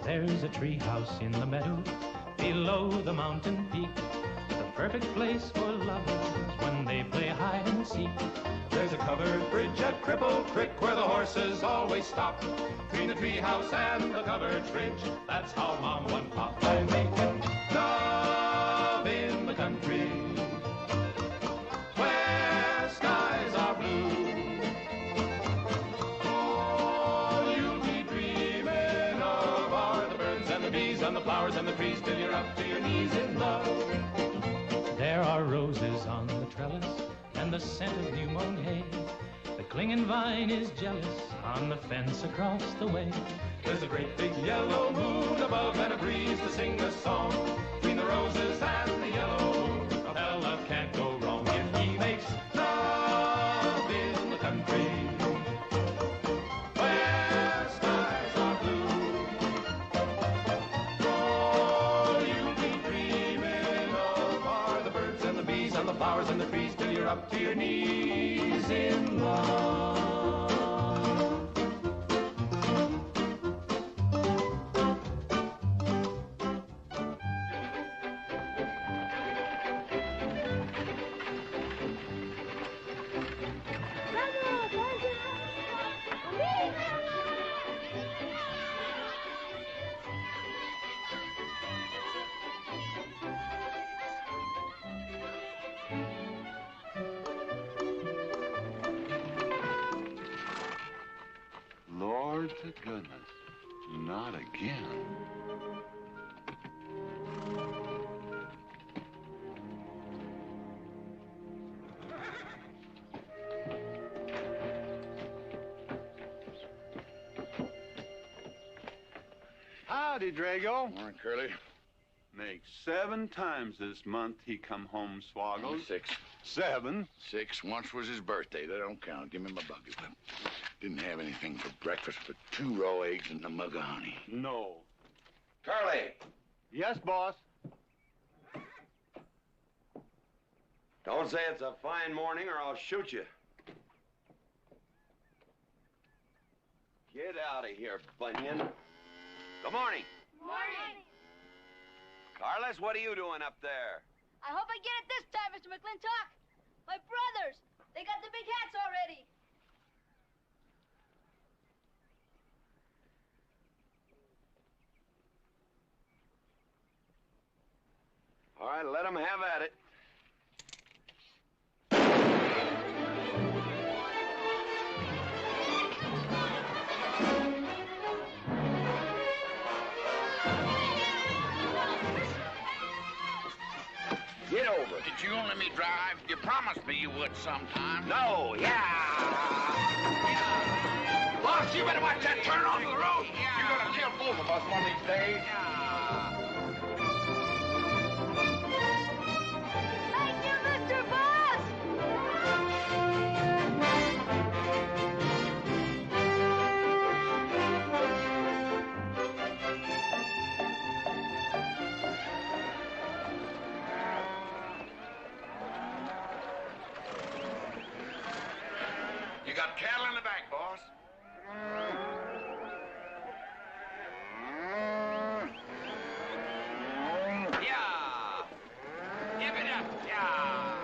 There's a tree house in the meadow below the mountain peak, the perfect place for lovers when they play hide and seek. There's a covered bridge at Cripple Creek where the horses always stop. Between the tree house and the covered bridge, that's how Mom and Pop are making love in the country where skies are blue. All you'll be dreaming of are the birds and the bees and the flowers and the trees till you're up to your knees in love. There are roses on the trellis and the scent of new mown hay. The clinging vine is jealous on the fence across the way. There's a great big yellow moon above and a breeze to sing a song. Between the roses and the yellow, a fella can't go wrong if he makes love in the country where skies are blue. All you'll be dreaming of are the birds and the bees and the flowers and the trees till you're up to your knees in love. Lord to goodness, not again. Howdy, Drago. Morning, Curly. Makes 7 times this month he come home swoggled. 6. 7? 6. Once was his birthday. That don't count. Give me my bucket. Didn't have anything for breakfast but 2 raw eggs and a mug of honey. No. Curly, Yes, boss. don't say it's a fine morning or I'll shoot you. Get out of here, Bunyan. Good morning. Morning. Carlos, what are you doing up there? I hope I get it this time, Mr. McLintock. My brothers, they got the big hats already. All right, let them have at it. Get over it. Did you let me drive? You promised me you would sometime. No, yeah. Boss, you better watch that turn onto the road. You're gonna kill both of us one of these days. Thank you, Mr. Boss. You got cattle in the back, boss. Yeah. Give it up, yeah.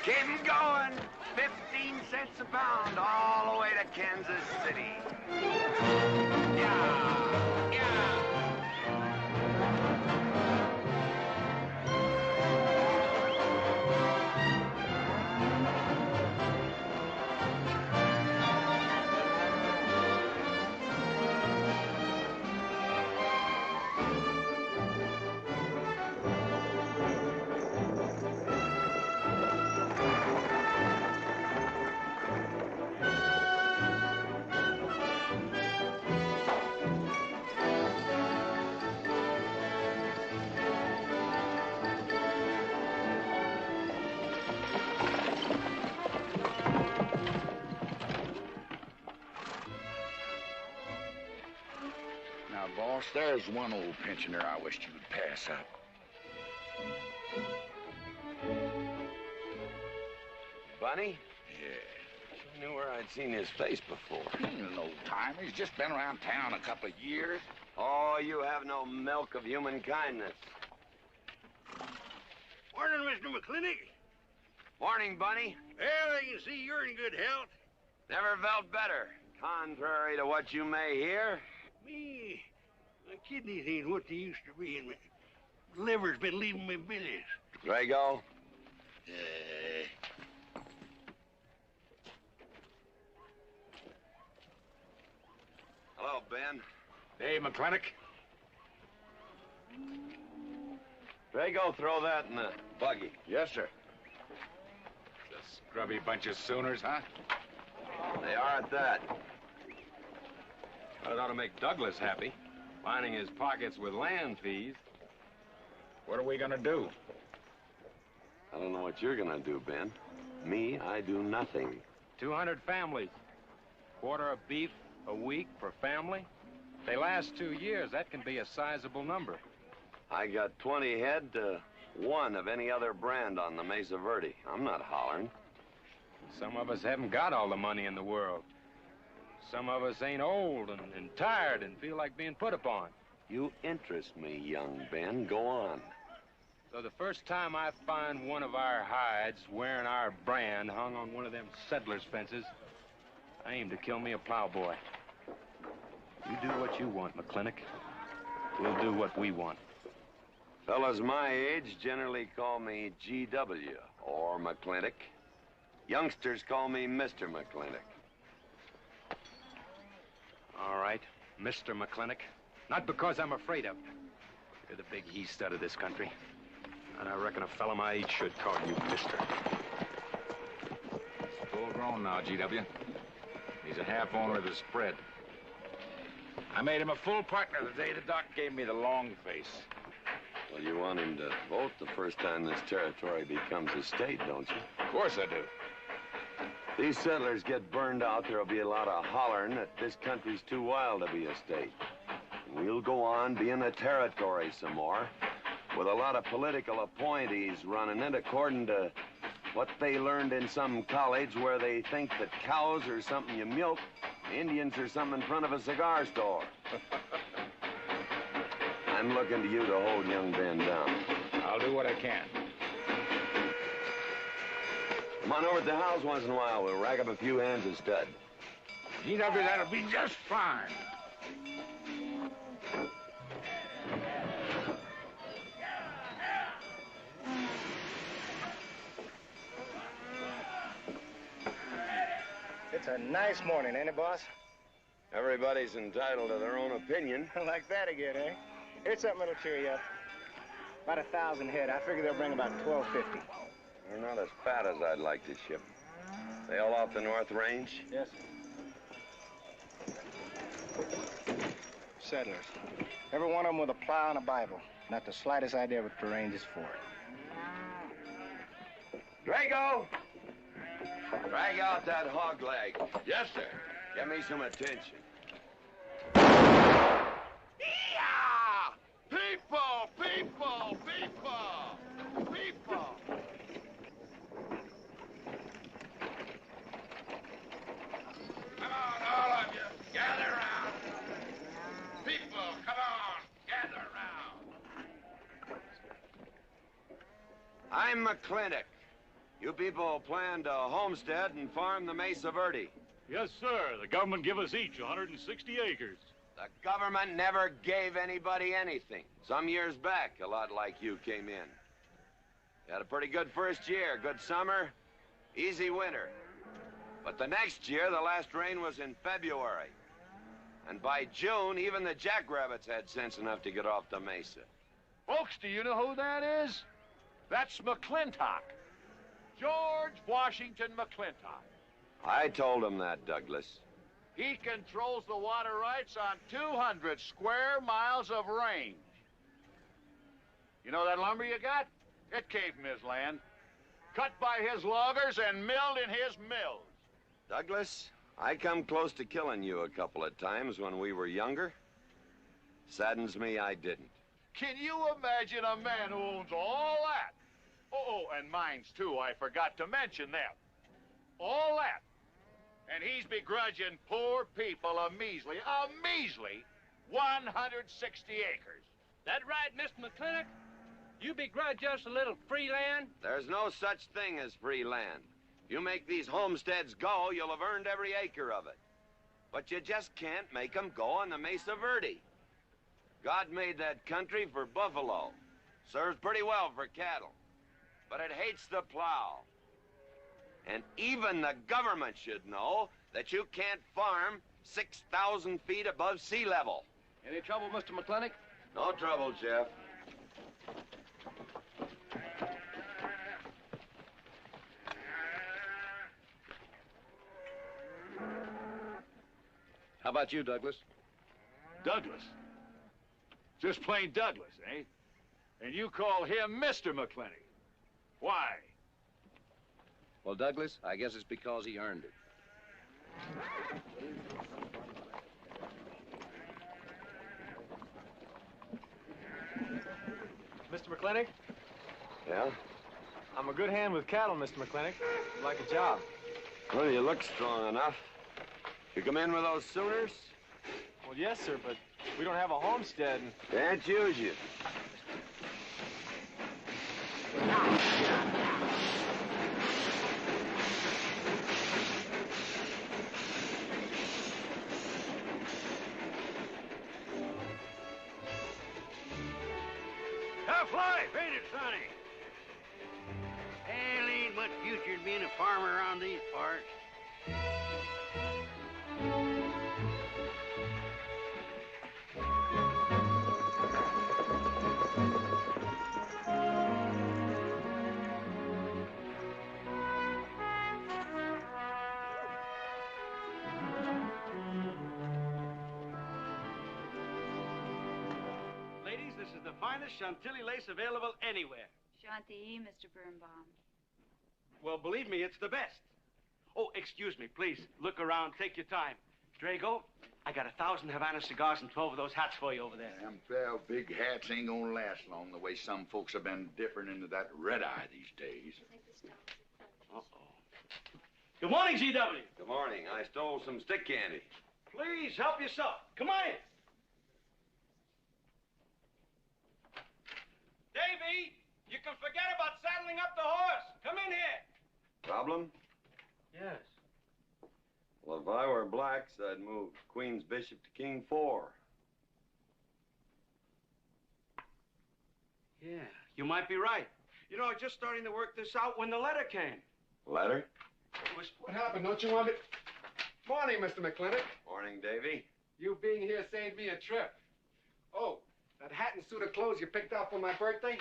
Keep 'em going. 15 cents a pound all the way to Kansas City. Yeah. Yeah. There's one old pensioner I wished you would pass up. Bunny? Yeah. I knew where I'd seen his face before. He's an old timer. He's just been around town a couple of years. Oh, you have no milk of human kindness. Morning, Mr. McLintock. Morning, Bunny. Well, I can see you're in good health. Never felt better. Contrary to what you may hear. Me, my kidneys ain't what they used to be, and my liver's been leaving me billies. Drago? Hello, Ben. Hey, McLintock. Drago, throw that in the buggy. Yes, sir. The scrubby bunch of Sooners, huh? They are at that. Well, it ought to make Douglas happy, lining his pockets with land fees. What are we gonna do? I don't know what you're gonna do, Ben. Me, I do nothing. 200 families. Quarter of beef a week per family. If they last 2 years, that can be a sizable number. I got 20 head to 1 of any other brand on the Mesa Verde. I'm not hollering. Some of us haven't got all the money in the world. Some of us ain't old and tired and feel like being put upon. You interest me, young Ben. Go on. So the first time I find one of our hides wearing our brand hung on one of them settlers' fences, I aim to kill me a plowboy. You do what you want, McLintock. We'll do what we want. Fellas my age generally call me GW or McLintock. Youngsters call me Mr. McLintock. All right, Mr. McLintock. Not because I'm afraid of you. You're the big he-stud of this country. And I reckon a fella my age should call you Mister. He's full grown now, GW. He's a half owner of the spread. I made him a full partner the day the doc gave me the long face. Well, you want him to vote the first time this territory becomes a state, don't you? Of course I do. These settlers get burned out, there'll be a lot of hollering that this country's too wild to be a state. We'll go on being a territory some more, with a lot of political appointees running it according to what they learned in some college where they think that cows are something you milk, Indians are something in front of a cigar store. I'm looking to you to hold young Ben down. I'll do what I can. Come on over to the house once in a while. We'll rack up a few hands of stud. GW, that'll be just fine. It's a nice morning, ain't it, boss? Everybody's entitled to their own opinion. Like that again, eh? Here's something that'll cheer you up. About 1,000 head. I figure they'll bring about 1,250. They're not as fat as I'd like to ship. They all off the North Range? Yes. Settlers. Every one of them with a plow and a Bible. Not the slightest idea what the range is for. Drago! Drag out that hog leg. Yes, sir. Give me some attention. Yeah! People! People! People! People! Come on, all of you. Gather round. People, come on. Gather round. I'm McLintock. You people plan to homestead and farm the Mesa Verde. Yes, sir. The government give us each 160 acres. The government never gave anybody anything. Some years back, a lot like you came in. You had a pretty good first year, good summer, easy winter. But the next year, the last rain was in February. And by June, even the jackrabbits had sense enough to get off the mesa. Folks, do you know who that is? That's McLintock. George Washington McLintock. I told him that, Douglas. He controls the water rights on 200 square miles of range. You know that lumber you got? It came from his land. Cut by his loggers and milled in his mills. Douglas, I come close to killing you a couple of times when we were younger. Saddens me I didn't. Can you imagine a man who owns all that? Oh, and mines too, I forgot to mention them. All that. And he's begrudging poor people a measly 160 acres. That right, Mr. McLintock? You begrudge us a little free land? There's no such thing as free land. You make these homesteads go, you'll have earned every acre of it. But you just can't make them go on the Mesa Verde. God made that country for buffalo. Serves pretty well for cattle. But it hates the plow. And even the government should know that you can't farm 6,000 feet above sea level. Any trouble, Mr. McLintock? No trouble, Jeff. How about you, Douglas? Douglas? Just plain Douglas, eh? And you call him Mr. McLintock. Why? Well, Douglas, I guess it's because he earned it. Mr. McLintock? Yeah? I'm a good hand with cattle, Mr. McLintock. I'd like a job. Well, you look strong enough. You come in with those Sooners? Well, yes, sir, but we don't have a homestead. Can't use you. Tough life, ain't it, Sonny? Hell, ain't much future in being a farmer around these parts. Ladies, this is the finest Chantilly lace available anywhere. Chantilly, Mr. Birnbaum. Well, believe me, it's the best. Oh, excuse me, please. Look around. Take your time. Drago, I got 1,000 Havana cigars and 12 of those hats for you over there. Them 12 big hats ain't gonna last long the way some folks have been dipping into that red eye these days. Uh-oh. Good morning, G.W. Good morning. I stole some stick candy. Please, help yourself. Come on in. Davy, you can forget about saddling up the horse. Come in here. Problem? Yes. Well, if I were blacks, I'd move Queen's Bishop to King 4. Yeah, you might be right. You know, I was just starting to work this out when the letter came. Letter? It was... What happened? Don't you want me... Morning, Mr. McLintock. Morning, Davy. You being here saved me a trip. Oh, that hat and suit of clothes you picked out for my birthday?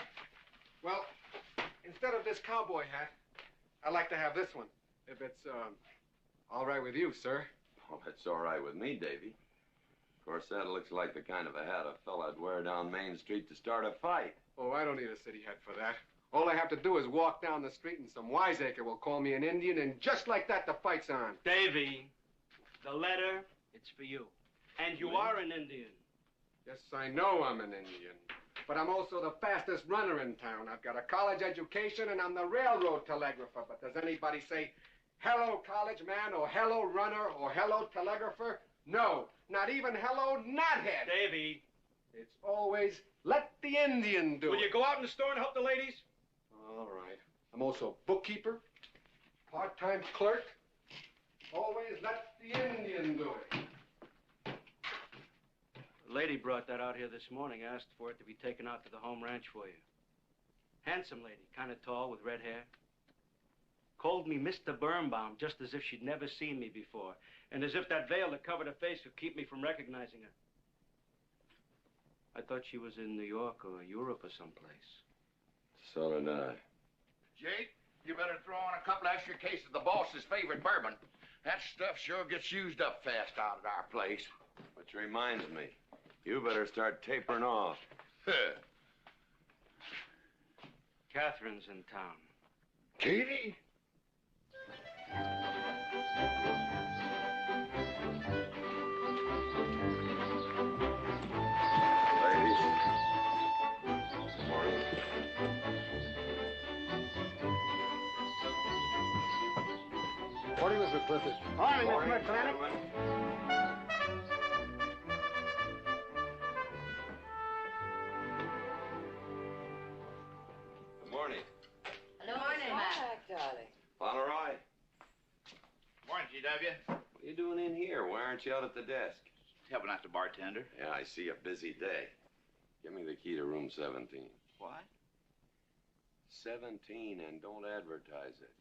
Well, instead of this cowboy hat, I'd like to have this one. If it's, all right with you, sir. Oh, it's all right with me, Davy. Of course, that looks like the kind of a hat a fella'd wear down Main Street to start a fight. Oh, I don't need a city hat for that. All I have to do is walk down the street and some wiseacre will call me an Indian, and just like that, the fight's on. Davy, the letter, it's for you. And you are an Indian. Yes, I know I'm an Indian. But I'm also the fastest runner in town. I've got a college education, and I'm the railroad telegrapher. But does anybody say, hello, college man, or hello, runner, or hello, telegrapher? No, not even hello, knothead. Davy. It's always, let the Indian do it. Will you go out in the store and help the ladies? All right. I'm also bookkeeper, part-time clerk. Always let the Indian do it. The lady brought that out here this morning, asked for it to be taken out to the home ranch for you. Handsome lady, kind of tall with red hair. Called me Mr. Birnbaum, just as if she'd never seen me before, and as if that veil that covered her face would keep me from recognizing her. I thought she was in New York or Europe or someplace. So did I. Jake, you better throw on a couple extra cases of the boss's favorite bourbon. That stuff sure gets used up fast out at our place. Which reminds me, you better start tapering off. Catherine's in town. Katie? Morning, Mr. McClintock. Morning, Mr. McClintock. Good morning. Hello, morning, Matt. Darling. Fauntleroy, Morning, GW. what are you doing in here? Why aren't you out at the desk? Helping out the bartender. Yeah, I see a busy day. Give me the key to room 17. What? 17, and don't advertise it.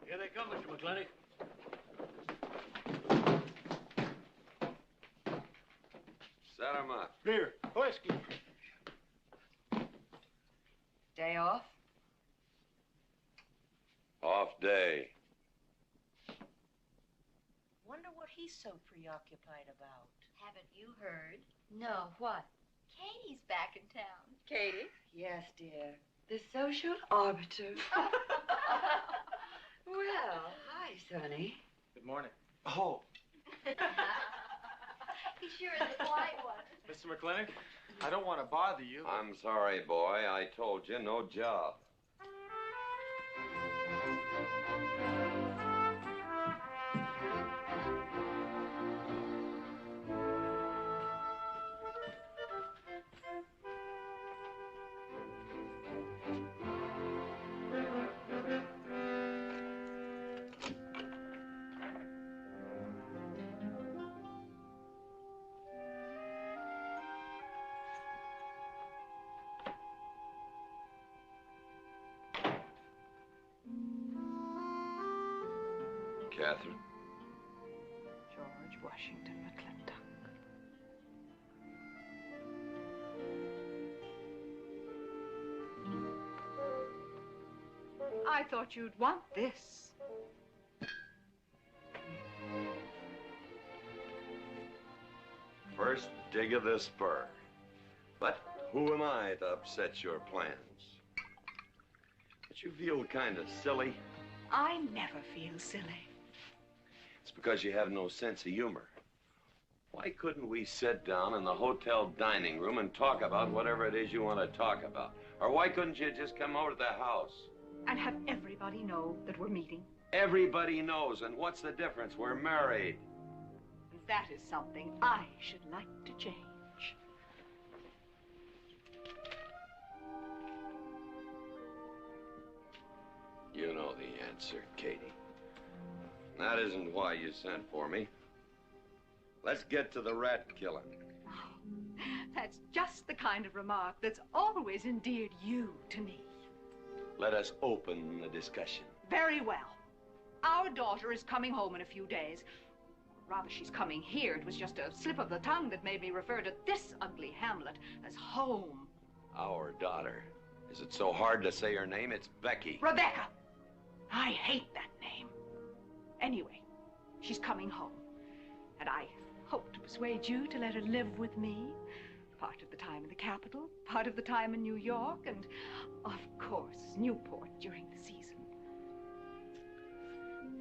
Here they come, Mr. McClintock. Set 'em up. Beer, whiskey. Day off? Off day. Wonder what he's so preoccupied about. Haven't you heard? No, what? Katie's back in town. Katie? Yes, dear. The social arbiter. Well, hi, Sonny. Good morning. Oh, He sure is a quiet one. Mr. McClintock, I don't want to bother you. I'm sorry, boy. I told you, no job. Katherine. George Washington McLintock. I thought you'd want this. First dig of the spur. But who am I to upset your plans? Don't you feel kind of silly? I never feel silly. It's because you have no sense of humor. Why couldn't we sit down in the hotel dining room and talk about whatever it is you want to talk about? Or why couldn't you just come over to the house? And have everybody know that we're meeting. Everybody knows, and what's the difference? We're married. That is something I should like to change. You know the answer, Katie. That isn't why you sent for me. Let's get to the rat killing. That's just the kind of remark that's always endeared you to me. Let us open the discussion. Very well. Our daughter is coming home in a few days. Rather, she's coming here. It was just a slip of the tongue that made me refer to this ugly hamlet as home. Our daughter. Is it so hard to say her name? It's Becky. Rebecca. I hate that name. Anyway, she's coming home. And I hope to persuade you to let her live with me. Part of the time in the capital, part of the time in New York, and, of course, Newport during the season.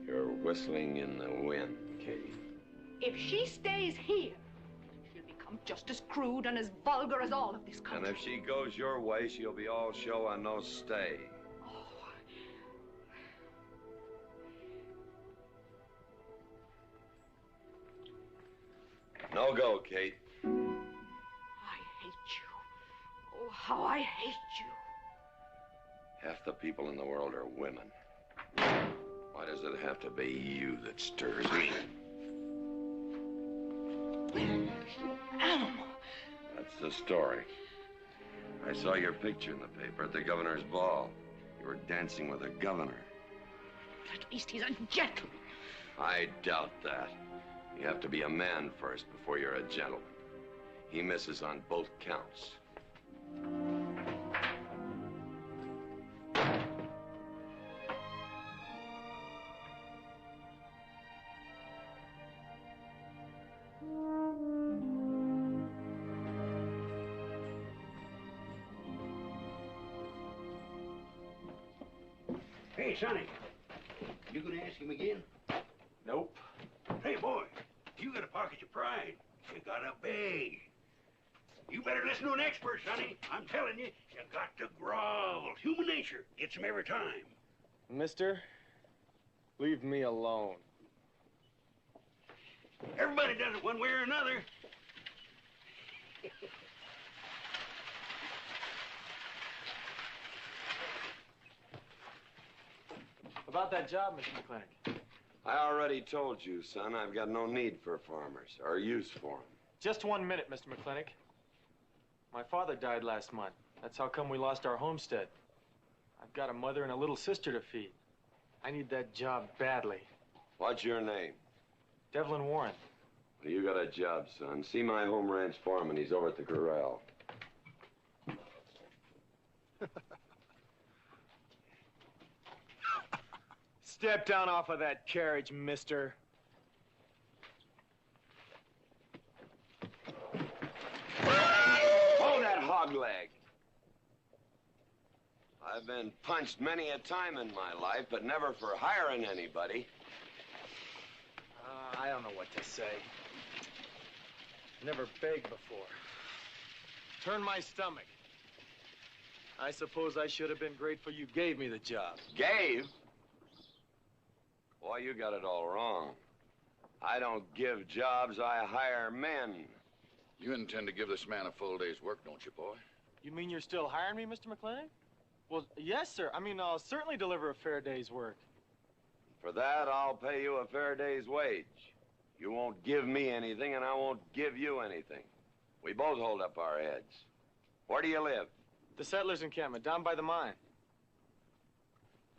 You're whistling in the wind, Katie. If she stays here, she'll become just as crude and as vulgar as all of this country. And if she goes your way, she'll be all show and no stay. No go, Kate. I hate you. Oh, how I hate you. Half the people in the world are women. Why does it have to be you that stirs me? Animal. That's the story. I saw your picture in the paper at the governor's ball. You were dancing with the governor. At least he's a gentleman. I doubt that. You have to be a man first before you're a gentleman. He misses on both counts. Hey, Sonny, you gonna ask him again? Nope. Hey, boy, you got a pocket of pride. You got a bag. You better listen to an expert, Sonny. I'm telling you, you got to grovel. Human nature gets him every time. Mister, leave me alone. Everybody does it one way or another. About that job, Mr. McLintock. I already told you, son, I've got no need for farmers, or use for them. Just 1 minute, Mr. McLintock. My father died last month. That's how come we lost our homestead. I've got a mother and a little sister to feed. I need that job badly. What's your name? Devlin Warren. Well, you got a job, son. See my home ranch foreman. He's over at the corral. Step down off of that carriage, mister. Hold that hog leg. I've been punched many a time in my life, but never for hiring anybody. I don't know what to say. Never begged before. Turn my stomach. I suppose I should have been grateful you gave me the job. Gave? Boy, you got it all wrong. I don't give jobs, I hire men. You intend to give this man a full day's work, don't you, boy? You mean you're still hiring me, Mr. McLintock? Well, yes, sir. I mean, I'll certainly deliver a fair day's work. For that, I'll pay you a fair day's wage. You won't give me anything, and I won't give you anything. We both hold up our heads. Where do you live? The settlers' encampment, down by the mine.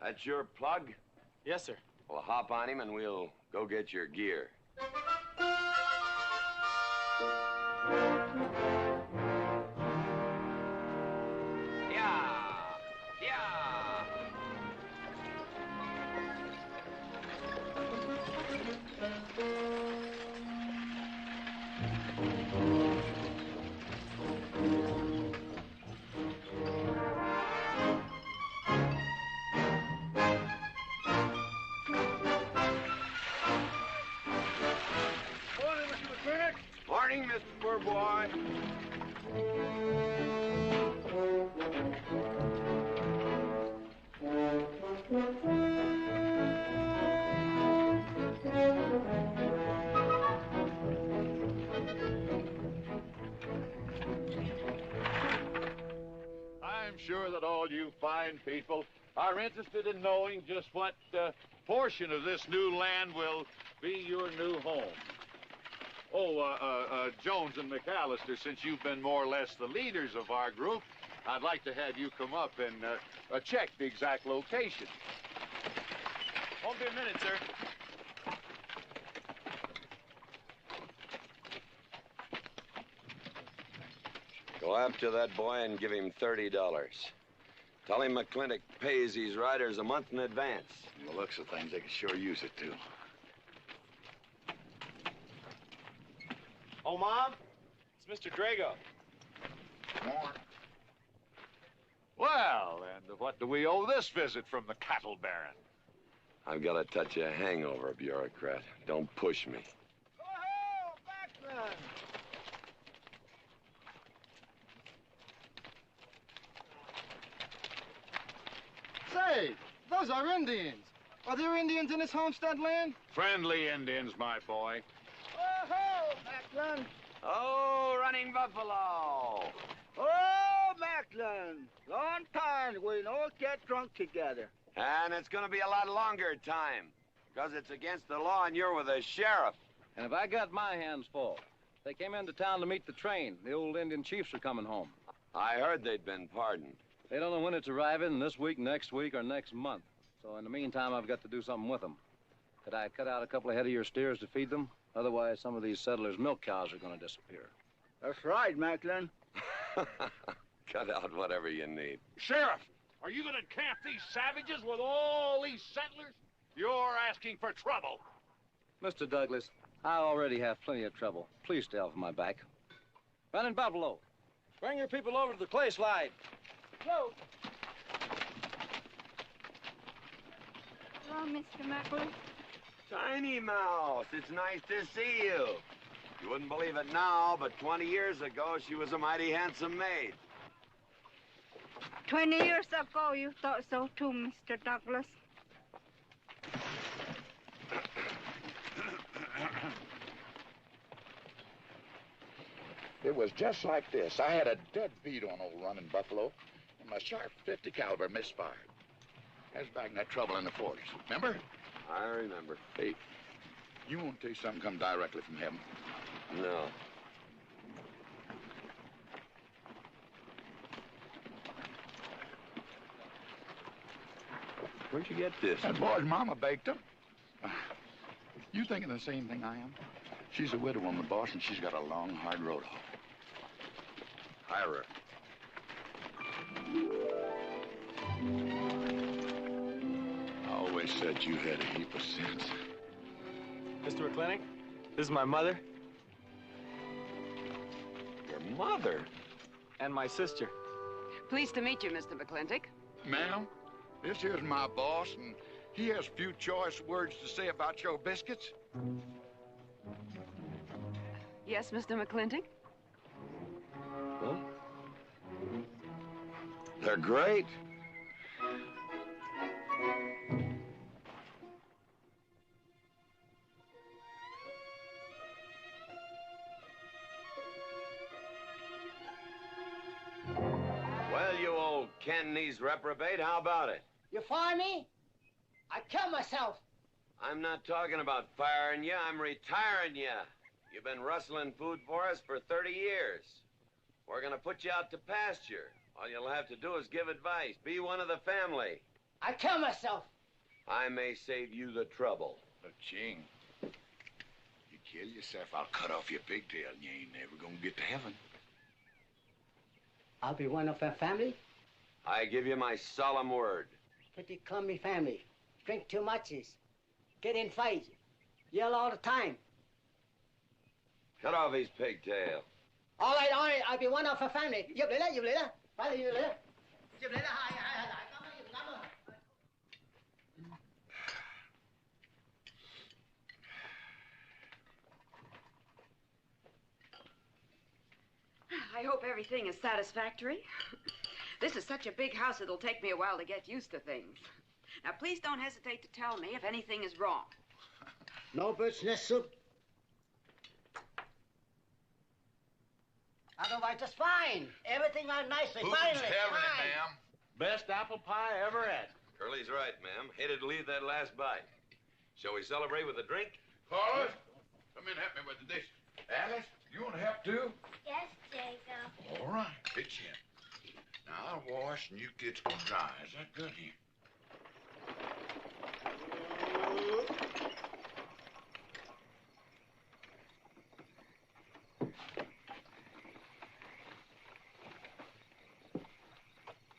That's your plug? Yes, sir. Well, hop on him, and we'll go get your gear. Morning, Mr. Poor Boy. I'm sure that all you fine people are interested in knowing just what portion of this new land will be your new home. Oh, Jones and McAllister, since you've been more or less the leaders of our group, I'd like to have you come up and check the exact location. Won't be a minute, sir. Go after that boy and give him $30. Tell him McLintock pays these riders a month in advance. From the looks of things, they could sure use it, too. Oh, Mom? It's Mr. Drago. More. Well, and what do we owe this visit from the cattle baron? I've got a touch of hangover, bureaucrat. Don't push me. Oh, background. Say, those are Indians. Are there Indians in this homestead land? Friendly Indians, my boy. Oh, Macklin. Oh, running buffalo. Oh, Macklin. Long time we don't get drunk together. And it's going to be a lot longer time, because it's against the law and you're with the sheriff. And if I got my hands full, they came into town to meet the train. The old Indian chiefs are coming home. I heard they'd been pardoned. They don't know when it's arriving, this week, next week, or next month. So in the meantime, I've got to do something with them. Could I cut out a couple of head of your steers to feed them? Otherwise, some of these settlers' milk cows are going to disappear. That's right, Macklin. Cut out whatever you need. Sheriff, are you going to camp these savages with all these settlers? You're asking for trouble. Mr. Douglas, I already have plenty of trouble. Please stay off my back. Running Buffalo, bring your people over to the clay slide. Hello. Hello, Mr. Macklin. Tiny Mouse, it's nice to see you. You wouldn't believe it now, but 20 years ago, she was a mighty handsome maid. 20 years ago, you thought so too, Mr. Douglas. It was just like this. I had a dead beat on old running buffalo, and my sharp 50 caliber misfired. That was back in that trouble in the 40s. Remember? I remember. Hey, you want to tell you something come directly from heaven? No. Where'd you get this? That boy's mama baked them. You thinking the same thing I am? She's a widow woman, boss, and she's got a long, hard road home. Hire her. I always said you had a heap of sense. Mr. McLintock, this is my mother. Your mother? And my sister. Pleased to meet you, Mr. McLintock. Ma'am, this here's my boss, and he has few choice words to say about your biscuits. Yes, Mr. McLintock? Huh? They're great. Well, you old Cantonese reprobate, how about it? You fire me? I kill myself. I'm not talking about firing you, I'm retiring you. You've been rustling food for us for 30 years. We're gonna put you out to pasture. All you'll have to do is give advice. Be one of the family. I kill myself. I may save you the trouble. But, Ching, you kill yourself, I'll cut off your pigtail and you ain't never gonna get to heaven. I'll be one of our family. I give you my solemn word. Pretty clumsy family. Drink too much. Get in fights. Yell all the time. Cut off his pigtail. All right, I'll be one of our family. Giúp lấy đó. Phải là giúp lấy đó. Giúp lấy đó. Hai. Cảm ơn. I hope everything is satisfactory. This is such a big house, it'll take me a while to get used to things. Now, please don't hesitate to tell me if anything is wrong. No bird's nest soup. Otherwise, just fine. Everything went nicely. Who's Finally, having fine. it, ma'am? Best apple pie I ever had. Curly's right, ma'am. Hated to leave that last bite. Shall we celebrate with a drink? Carlos, come in and help me with the dishes. Alice, you want to help too? Yes, Jacob. All right, pitch in. Now, I'll wash and you kids can dry. Is that good here?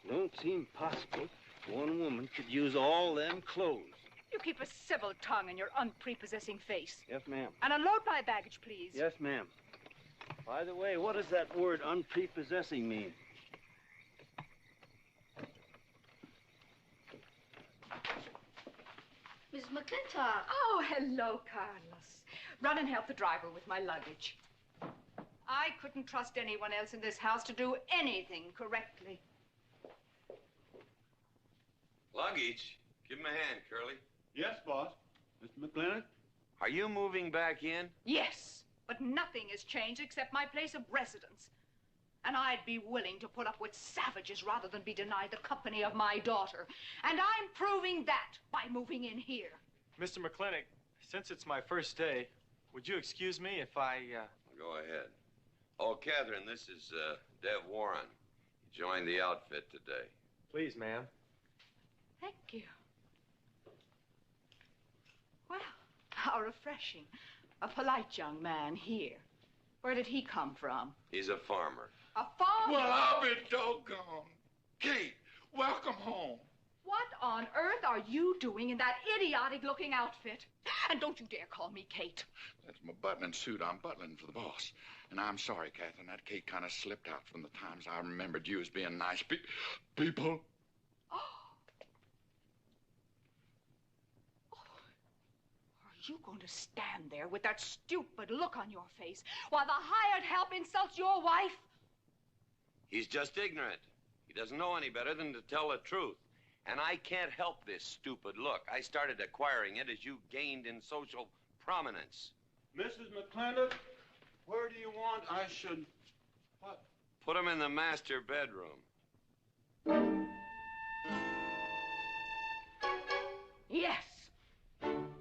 Don't seem possible one woman could use all them clothes. You keep a civil tongue in your unprepossessing face. Yes, ma'am. And unload my baggage, please. Yes, ma'am. By the way, what does that word unprepossessing mean? Miss McLintock. Oh, hello, Carlos. Run and help the driver with my luggage. I couldn't trust anyone else in this house to do anything correctly. Luggage? Give him a hand, Curly. Yes, boss. Mr. McLintock? Are you moving back in? Yes, but nothing has changed except my place of residence. And I'd be willing to put up with savages rather than be denied the company of my daughter. And I'm proving that by moving in here. Mr. McLintock, since it's my first day, would you excuse me if I, Go ahead. Oh, Katherine, this is, Dev Warren. He joined the outfit today. Please, ma'am. Thank you. Well, how refreshing. A polite young man here. Where did he come from? He's a farmer. A farmer? Well, I'll be doggone. Kate, welcome home. What on earth are you doing in that idiotic-looking outfit? And don't you dare call me Kate. That's my butling suit. I'm butling for the boss. And I'm sorry, Katherine, that Kate kind of slipped out from the times I remembered you as being nice people. Are you going to stand there with that stupid look on your face while the hired help insults your wife? He's just ignorant. He doesn't know any better than to tell the truth. And I can't help this stupid look. I started acquiring it as you gained in social prominence. Mrs. McLintock, where do you want I should Put him in the master bedroom. Yes.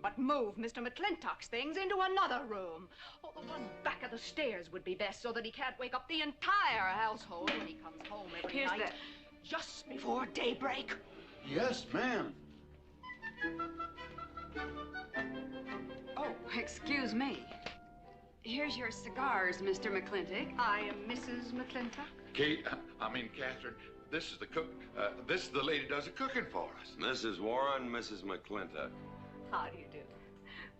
But move Mr. McLintock's things into another room. Oh, the one back of the stairs would be best so that he can't wake up the entire household when he comes home every night. Just before daybreak. Yes, ma'am. Oh, excuse me. Here's your cigars, Mr. McLintock. I am Mrs. McLintock. Catherine, this is the cook. This is the lady does the cooking for us. Mrs. Warren, Mrs. McLintock. How do you do?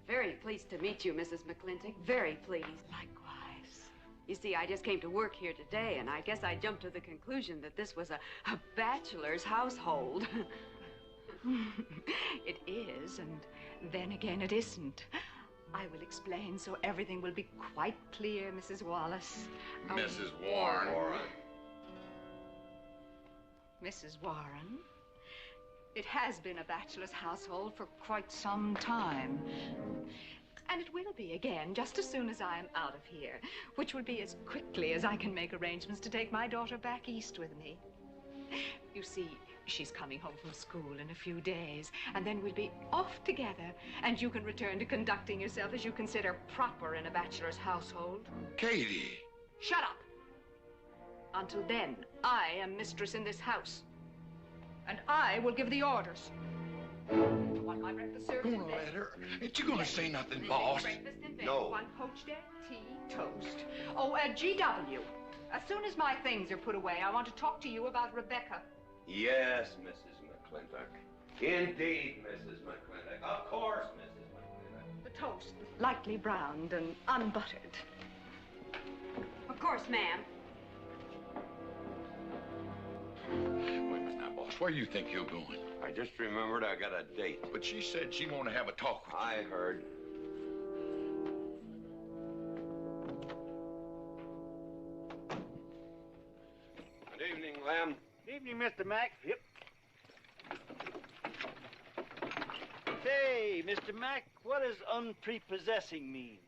Very pleased to meet you, Mrs. McLintock. Very pleased. Likewise. You see, I just came to work here today, and I guess I jumped to the conclusion that this was a bachelor's household. It is, and then again it isn't. I will explain so everything will be quite clear, Mrs. Wallace. Mrs. Warren. Mrs. Warren. It has been a bachelor's household for quite some time. And it will be again, just as soon as I am out of here, which will be as quickly as I can make arrangements to take my daughter back east with me. You see, she's coming home from school in a few days, and then we'll be off together, and you can return to conducting yourself as you consider proper in a bachelor's household. Katie! Shut up! Until then, I am mistress in this house. And I will give the orders. I want my breakfast served in bed. Let her. Ain't you gonna say nothing, boss? Breakfast in bed. No. 1 poached egg, tea, toast. Oh, GW. As soon as my things are put away, I want to talk to you about Rebecca. Yes, Mrs. McLintock. Indeed, Mrs. McLintock. Of course, Mrs. McLintock. The toast, lightly browned and unbuttered. Of course, ma'am. Wait a minute now, boss. Where do you think you're going? I just remembered I got a date. But she said she wanted to have a talk with you. I heard. Good evening, Lem. Evening, Mr. Mack. Yep. Say, Mr. Mack, what does unprepossessing mean?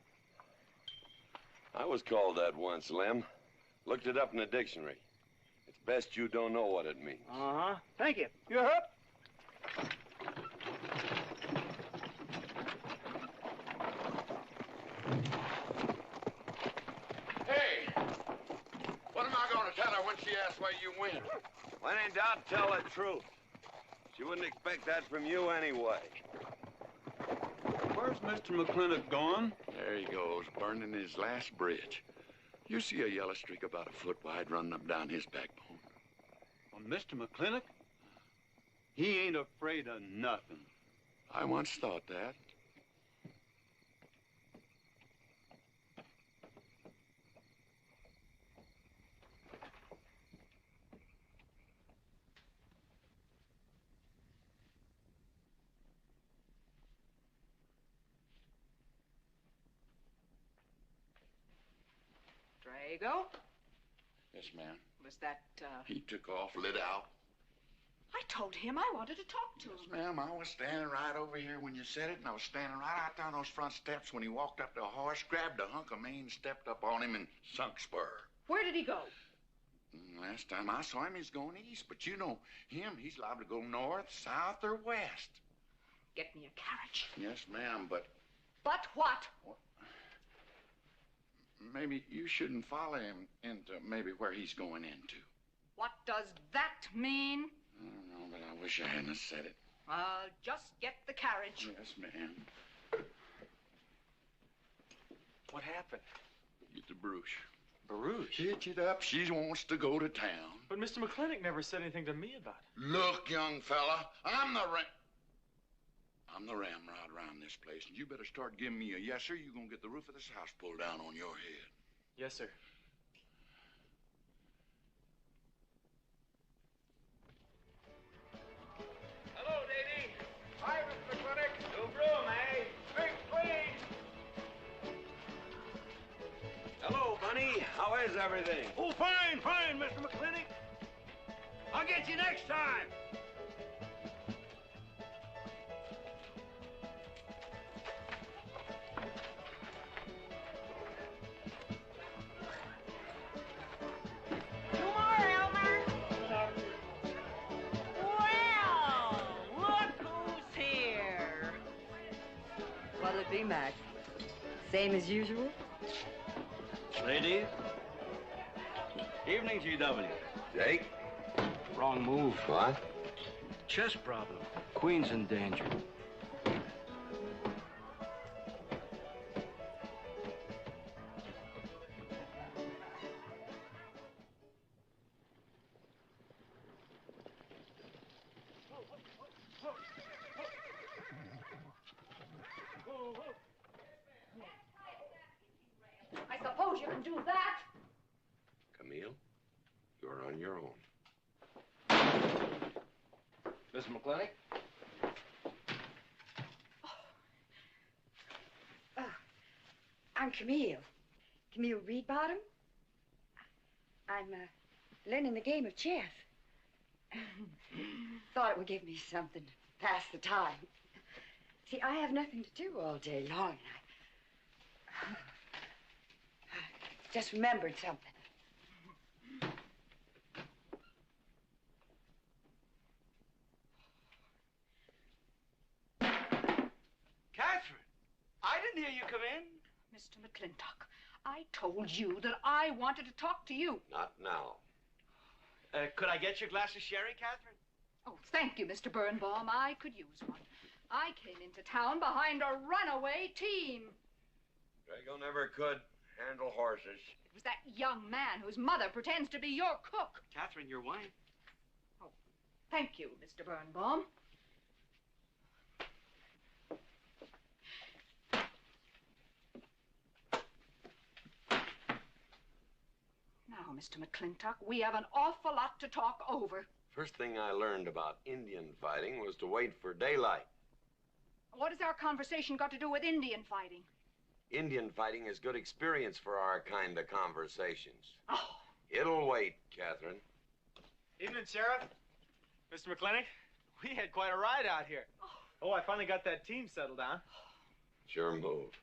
I was called that once, Lem. Looked it up in the dictionary. It's best you don't know what it means. Uh-huh. Thank you. You're up. Hey! What am I gonna tell her when she asks where you went? When in doubt, tell the truth. She wouldn't expect that from you anyway. Where's Mr. McLintock going? There he goes, burning his last bridge. You see a yellow streak about a foot wide running up down his backbone. Well, Mr. McLintock? He ain't afraid of nothing. I once thought that. Drago? Yes, ma'am. Was that, He took off, lit out. I told him I wanted to talk to him. Yes, ma'am. I was standing right over here when you said it, and I was standing right out there on those front steps when he walked up to a horse, grabbed a hunk of mane, stepped up on him, and sunk spur. Where did he go? Last time I saw him, he's going east. But you know him, he's liable to go north, south, or west. Get me a carriage. Yes, ma'am, but... But what? Maybe you shouldn't follow him into maybe where he's going into. What does that mean? I don't know, but I wish I hadn't said it. Just get the carriage. Yes, ma'am. What happened? Get the Bruce. Baruch? Hitch it up. She wants to go to town. But Mr. McLintock never said anything to me about it. Look, young fella, I'm the ramrod around this place, and you better start giving me a yes, sir. You're gonna get the roof of this house pulled down on your head. Yes, sir. Hello, Davy. Hi, Mr. McLintock. No room, eh? Quick, please. Hello, Bunny. How is everything? Oh, fine, fine, Mr. McLintock. I'll get you next time. Howdy, Mac. Same as usual? Ladies. Evening, GW. Jake? Wrong move. What? Chess problem. Queen's in danger. I suppose you can do that. Camille, you're on your own. Mr. McLintock? I'm Camille. Camille Reedbottom. I'm learning the game of chess. Thought it would give me something to pass the time. See, I have nothing to do all day long. I just remembered something. Katherine, I didn't hear you come in. Mr. McLintock, I told you that I wanted to talk to you. Not now. Could I get your glass of sherry, Katherine? Oh, thank you, Mr. Birnbaum. I could use one. I came into town behind a runaway team. Drago never could handle horses. It was that young man whose mother pretends to be your cook. Katherine, your wine. Oh, thank you, Mr. Birnbaum. Now, Mr. McLintock, we have an awful lot to talk over. First thing I learned about Indian fighting was to wait for daylight. What has our conversation got to do with Indian fighting? Indian fighting is good experience for our kind of conversations. Oh. It'll wait, Katherine. Evening, Sheriff. Mr. McLintock, we had quite a ride out here. Oh, I finally got that team settled down. It's your move.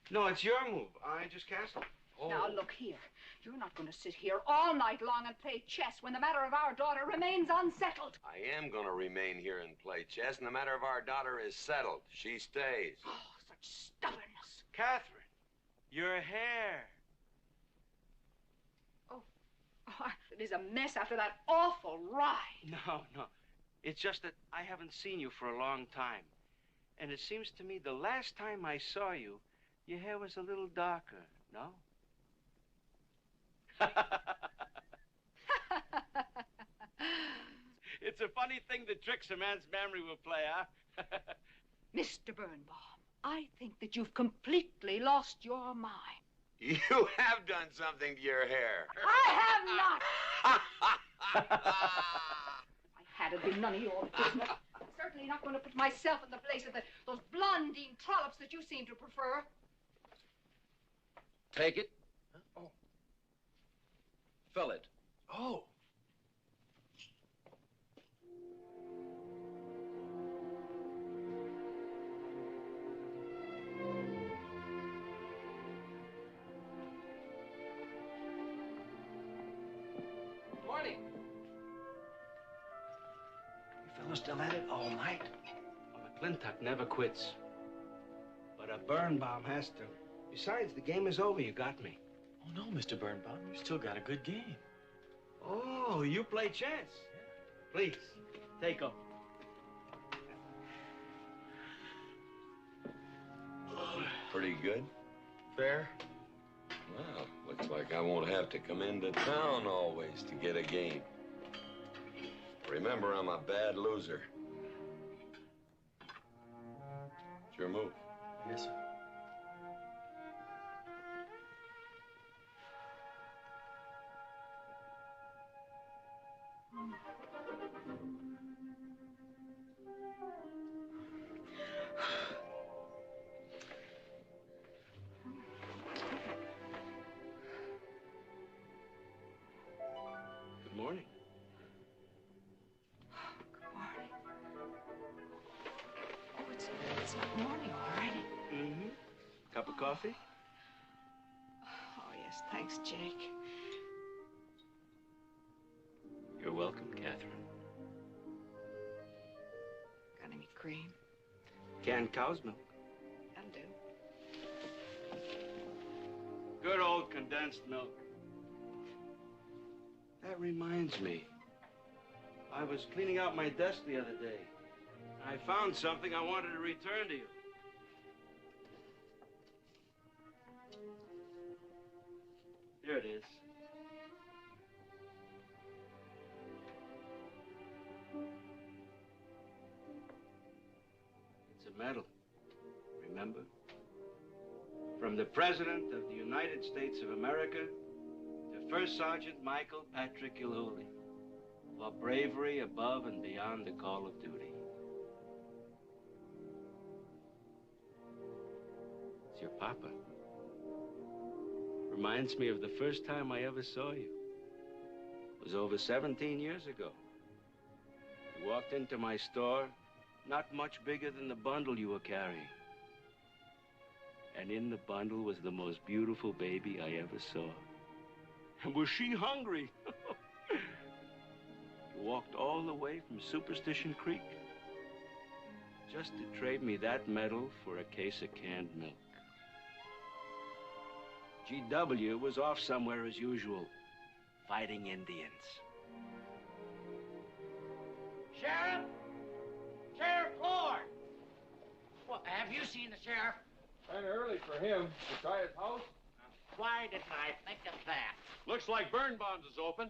No, it's your move. I just castled. Oh. Now, look here. You're not going to sit here all night long and play chess when the matter of our daughter remains unsettled. I am going to remain here and play chess, and the matter of our daughter is settled. She stays. Oh, such stubbornness. Katherine, your hair. Oh, it is a mess after that awful ride. No. It's just that I haven't seen you for a long time. And it seems to me the last time I saw you, your hair was a little darker, no? It's a funny thing that tricks a man's memory will play, huh? Mr. Birnbaum, I think that you've completely lost your mind. You have done something to your hair. I have not. If I had, it'd be none of your business. I'm certainly not going to put myself in the place of those blondine trollops that you seem to prefer. Take it. Huh? Oh. Fill it. Oh. Morning. You fellas still at it all night? A McLintock never quits. But a Birnbaum has to. Besides, the game is over. You got me. Oh, no, Mr. Birnbaum. You still got a good game. Oh, you play chess? Please, take them. Pretty good. Fair? Well, looks like I won't have to come into town always to get a game. Remember, I'm a bad loser. It's your move. Yes, sir. Good morning. Good morning. Oh, it's not morning already. Mm-hmm. Cup of coffee? Oh, yes, thanks, Jake. You're welcome, Katherine. Got any cream? Canned cow's milk. That'll do. condensed milk. That reminds me. I was cleaning out my desk the other day. I found something I wanted to return to you. Here it is. It's a medal, remember? From the President of the United States of America to First Sergeant Michael Patrick Gilhooly for bravery above and beyond the call of duty. It's your papa. Reminds me of the first time I ever saw you. It was over 17 years ago. You walked into my store, not much bigger than the bundle you were carrying. And in the bundle was the most beautiful baby I ever saw. And was she hungry? You walked all the way from Superstition Creek just to trade me that medal for a case of canned milk. GW was off somewhere as usual, fighting Indians. Sheriff! Sheriff Lord! Well, have you seen the sheriff? Kind of early for him. To try his house? Why didn't I think of that? Looks like Birnbaum's is open.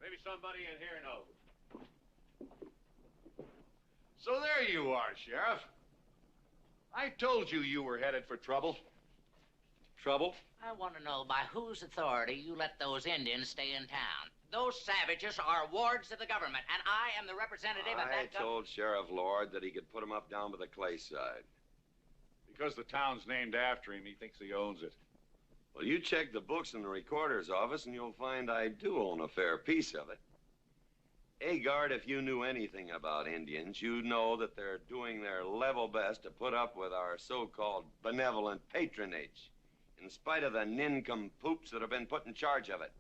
Maybe somebody in here knows. So there you are, Sheriff. I told you you were headed for trouble. Trouble? I want to know by whose authority you let those Indians stay in town. Those savages are wards of the government, and I am the representative of that I told Sheriff Lord that he could put him up down by the clay side. Because the town's named after him, he thinks he owns it. Well, you check the books in the recorder's office, and you'll find I do own a fair piece of it. Agard, if you knew anything about Indians, you'd know that they're doing their level best to put up with our so-called benevolent patronage, in spite of the nincompoops that have been put in charge of it.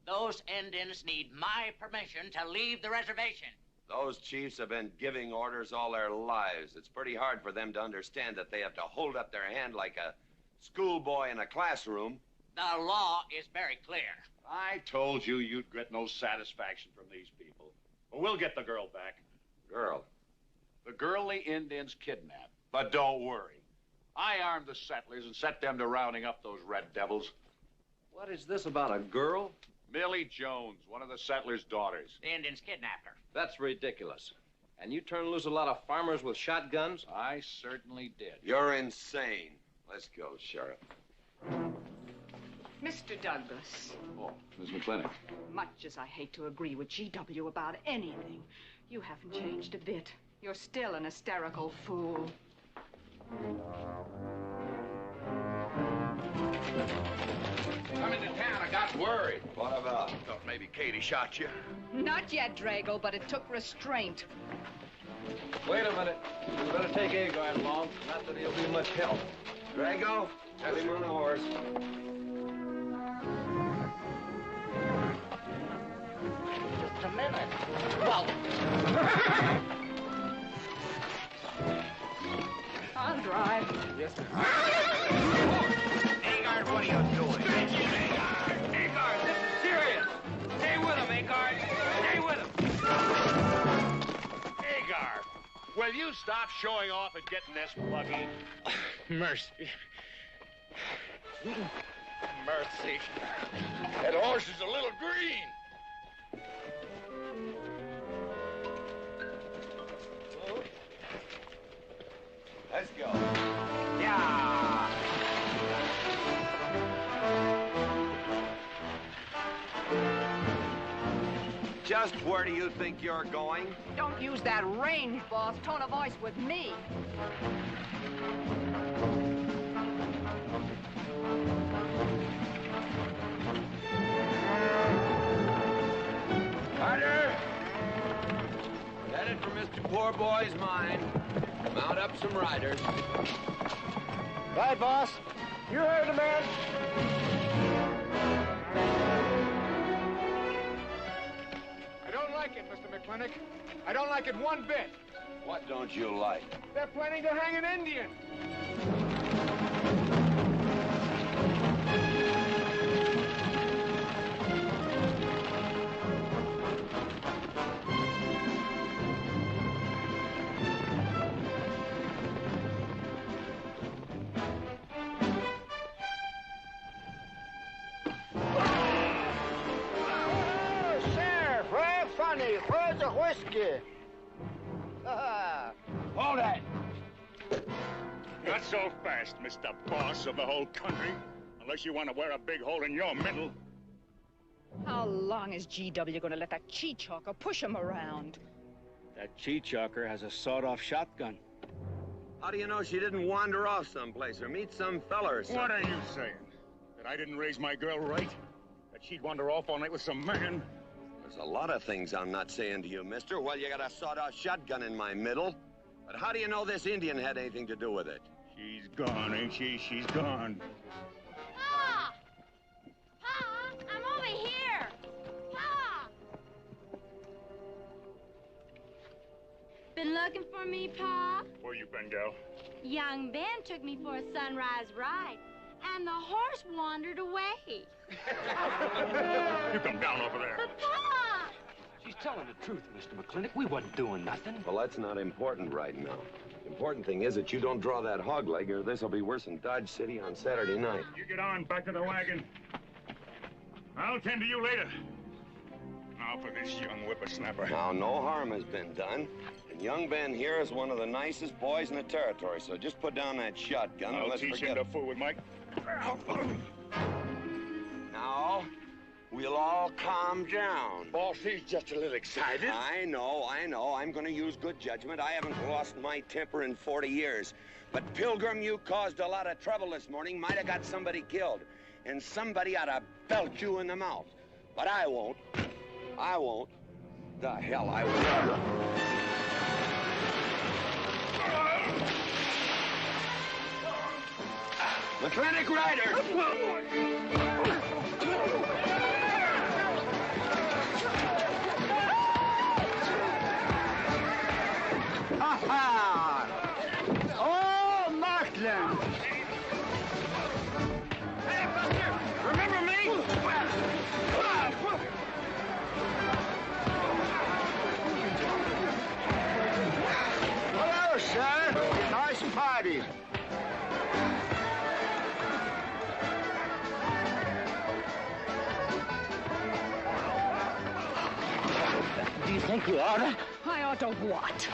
Those Indians need my permission to leave the reservation. Those chiefs have been giving orders all their lives. It's pretty hard for them to understand that they have to hold up their hand like a schoolboy in a classroom. The law is very clear. I told you you'd get no satisfaction from these people. But we'll get the girl back. Girl? The girl the Indians kidnapped. But don't worry. I armed the settlers and set them to rounding up those red devils. What is this about a girl? Millie Jones, one of the settlers' daughters. The Indians kidnapped her. That's ridiculous. And you turn loose a lot of farmers with shotguns? I certainly did. You're insane. Let's go, Sheriff. Mr. Douglas. Oh, Miss McLintock. Much as I hate to agree with GW about anything, you haven't changed a bit. You're still an hysterical fool. Coming to town, I got worried. What about? Thought maybe Katie shot you. Not yet, Drago, but it took restraint. Wait a minute. We better take Agard along. Not that he'll be much help. Drago, put him on the horse. Just a minute. Well, I'll drive. Yes, sir. Agard, what are you doing? Agard, this is serious. Stay with him, Agard. Stay with him. Agar, will you stop showing off and getting this buggy? Mercy. Mercy. That horse is a little green. Let's go. yeah. Just where do you think you're going? Don't use that range, boss. Tone of voice with me. Carter! Headed for Mr. Poor Boy's mine. Mount up some riders. Right, boss. You heard the man. I don't like it, Mr. McLintock. I don't like it one bit. What don't you like? They're planning to hang an Indian. where's the whiskey? Hold that! Not so fast, Mr. Boss of the whole country. Unless you want to wear a big hole in your middle. How long is GW going to let that cheat-chalker push him around? That cheat-chalker has a sawed-off shotgun. How do you know she didn't wander off someplace or meet some fella or something? What are you saying? That I didn't raise my girl right? That she'd wander off all night with some man? There's a lot of things I'm not saying to you, mister. Well, you got a sawed-off shotgun in my middle. But how do you know this Indian had anything to do with it? She's gone, ain't she? She's gone. Pa! Pa! I'm over here! Pa! Been looking for me, Pa? Where you been, gal? Young Ben took me for a sunrise ride, and the horse wandered away. You come down over there. But, Pa! She's telling the truth, Mr. McLintock. We wasn't doing nothing. Well, that's not important right now. The important thing is that you don't draw that hog leg, or this'll be worse than Dodge City on Saturday night. You get on back to the wagon. I'll tend to you later. Now for this young whippersnapper. Now, no harm has been done. And young Ben here is one of the nicest boys in the territory, so just put down that shotgun and I'll let's teach forget him to fool with Mike. Now, we'll all calm down. Boss, he's just a little excited. I know. I'm going to use good judgment. I haven't lost my temper in 40 years. But, Pilgrim, you caused a lot of trouble this morning. Might have got somebody killed. And somebody ought to belt you in the mouth. But I won't. I won't. The hell I will. McLintock Rider! Ha-ha! Oh, Markland! Hey, Buster! Remember me? Hello, sir. Nice party. Do you think we ought to? I ought to what?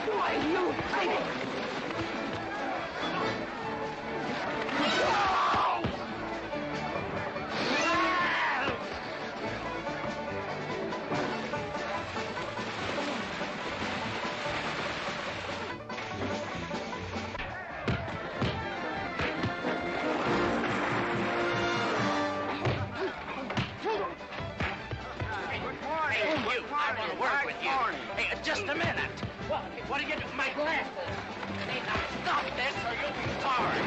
Why, you think? I want to work with you. Hey, just a minute. What are you doing? My glasses. Hey, now stop this or you'll be sorry.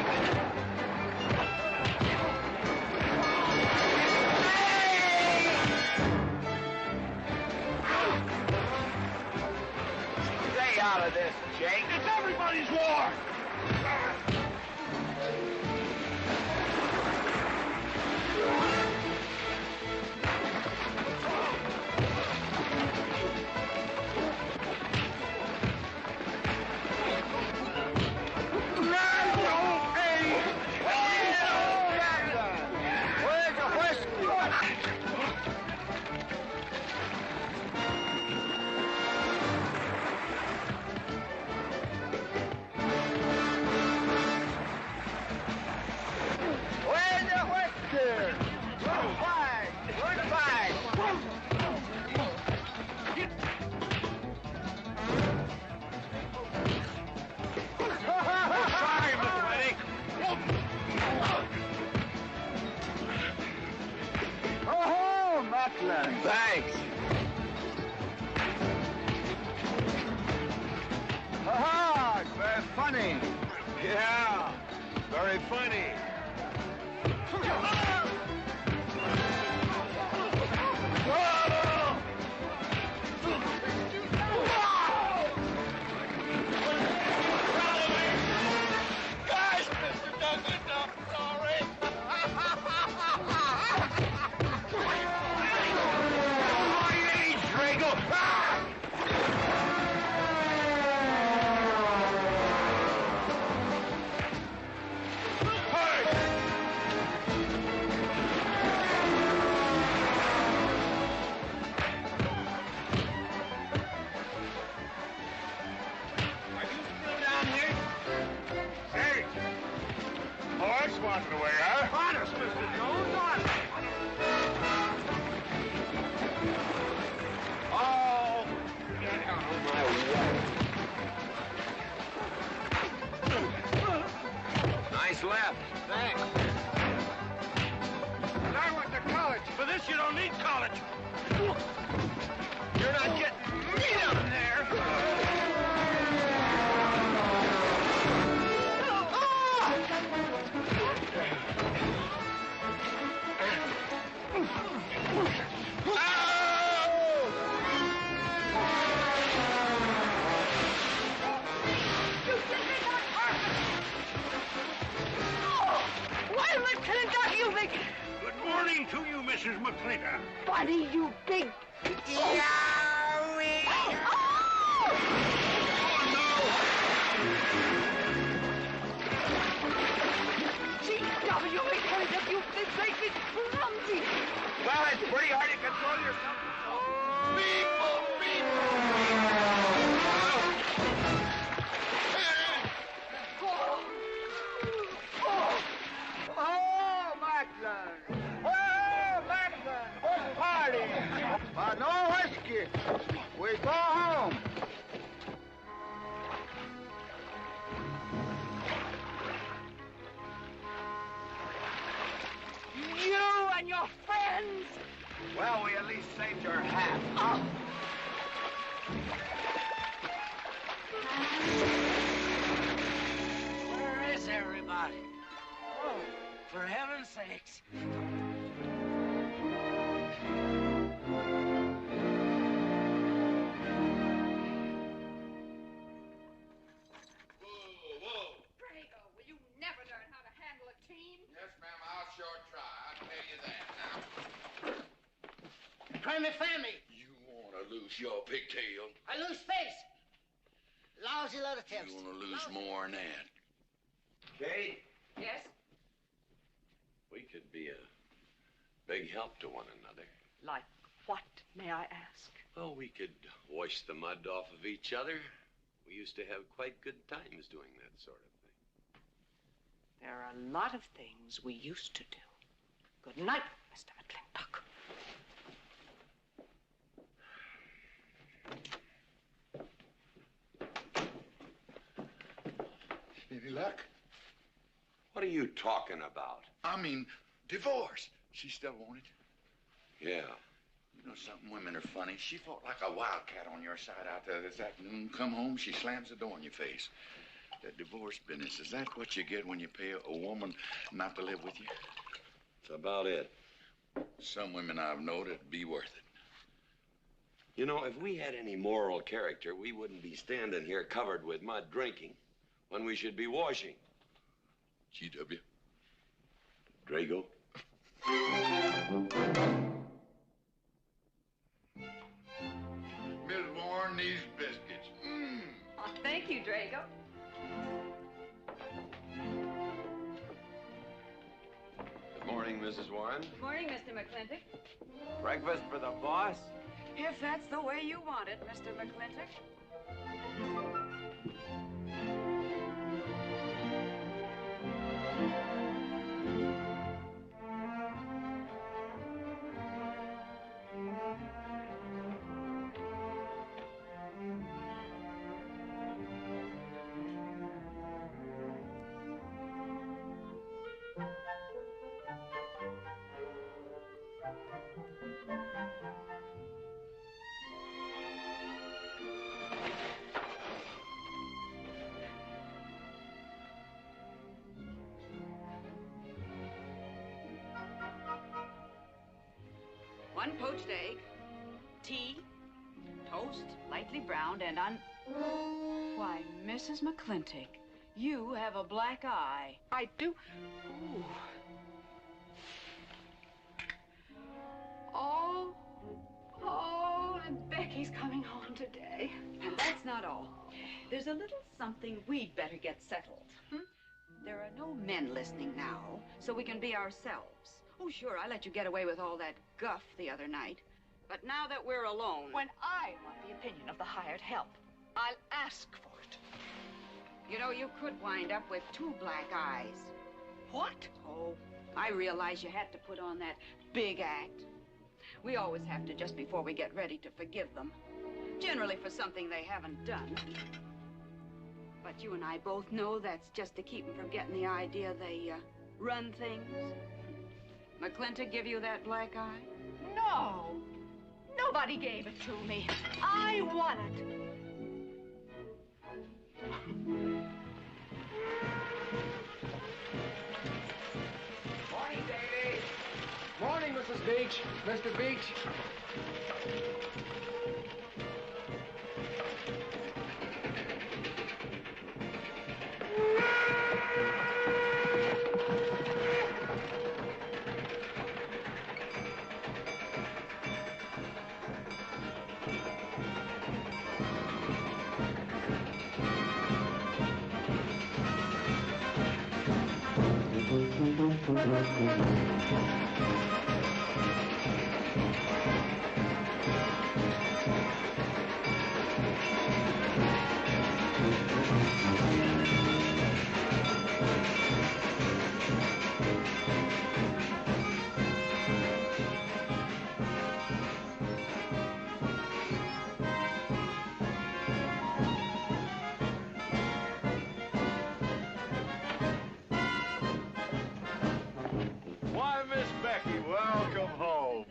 Stay out of this, Jake. It's everybody's war. Thanks. Ha-ha! Very funny. Yeah, very funny. Guys, Mr. Douglas, I'm sorry. Hey! swaddling away, huh? Honest, Mr. Jones, honest. Oh, get out of my way. Nice left. Thanks. And I went to college. For this, you don't need college. You're not getting me down there. Good morning to you, Mrs. McLintock. Buddy, you big... Yowie! G.W. McLintock, you big bacon clumsy! Well, it's pretty hard to control yourself. Oh, Macklin! Oh, Macklin! What's party? No whiskey. We go home. You and your friends! Well, we at least saved your hat. Oh. Where is everybody? Oh, for heaven's sakes. Drago, will you never learn how to handle a team? Yes, ma'am, I'll sure try. I tell you that now. Try me family. You want to lose your pigtail? I lose face. Lousy lot of tips. You want to lose more than that. Kate, Yes? we could be a big help to one another. Like what, may I ask? Well, we could wash the mud off of each other. We used to have quite good times doing that sort of thing. There are a lot of things we used to do. Good night, Mr. McLintock. Any luck? What are you talking about? I mean, divorce. She still wanted you? Yeah. You know something? Women are funny. She fought like a wildcat on your side out there this afternoon. Come home, she slams the door in your face. That divorce business, is that what you get when you pay a woman not to live with you? That's about it. Some women I've known it'd be worth it. You know, if we had any moral character, we wouldn't be standing here covered with mud drinking when we should be washing. G.W. Drago. Miss Warren, these biscuits. Mmm. Oh, thank you, Drago. Good morning, Mrs. Warren. Morning, Mr. McLintock. Breakfast for the boss? If that's the way you want it, Mr. McLintock. One poached egg, tea, toast, lightly browned, and Why, Mrs. McLintock, you have a black eye. I do. Ooh. Oh, and Becky's coming home today. And that's not all. There's a little something we'd better get settled. There are no men listening now, so we can be ourselves. Oh, sure, I let you get away with all that guff the other night. But now that we're alone... When I want the opinion of the hired help, I'll ask for it. You know, you could wind up with two black eyes. What? Oh, I realize you had to put on that big act. We always have to just before we get ready to forgive them. Generally for something they haven't done. But you and I both know that's just to keep them from getting the idea they run things. McLintock give you that black eye? No. Nobody gave it to me. I won it. Morning, Davy. Morning, Mrs. Beach. Mr. Beach. Why, Miss Becky, welcome home.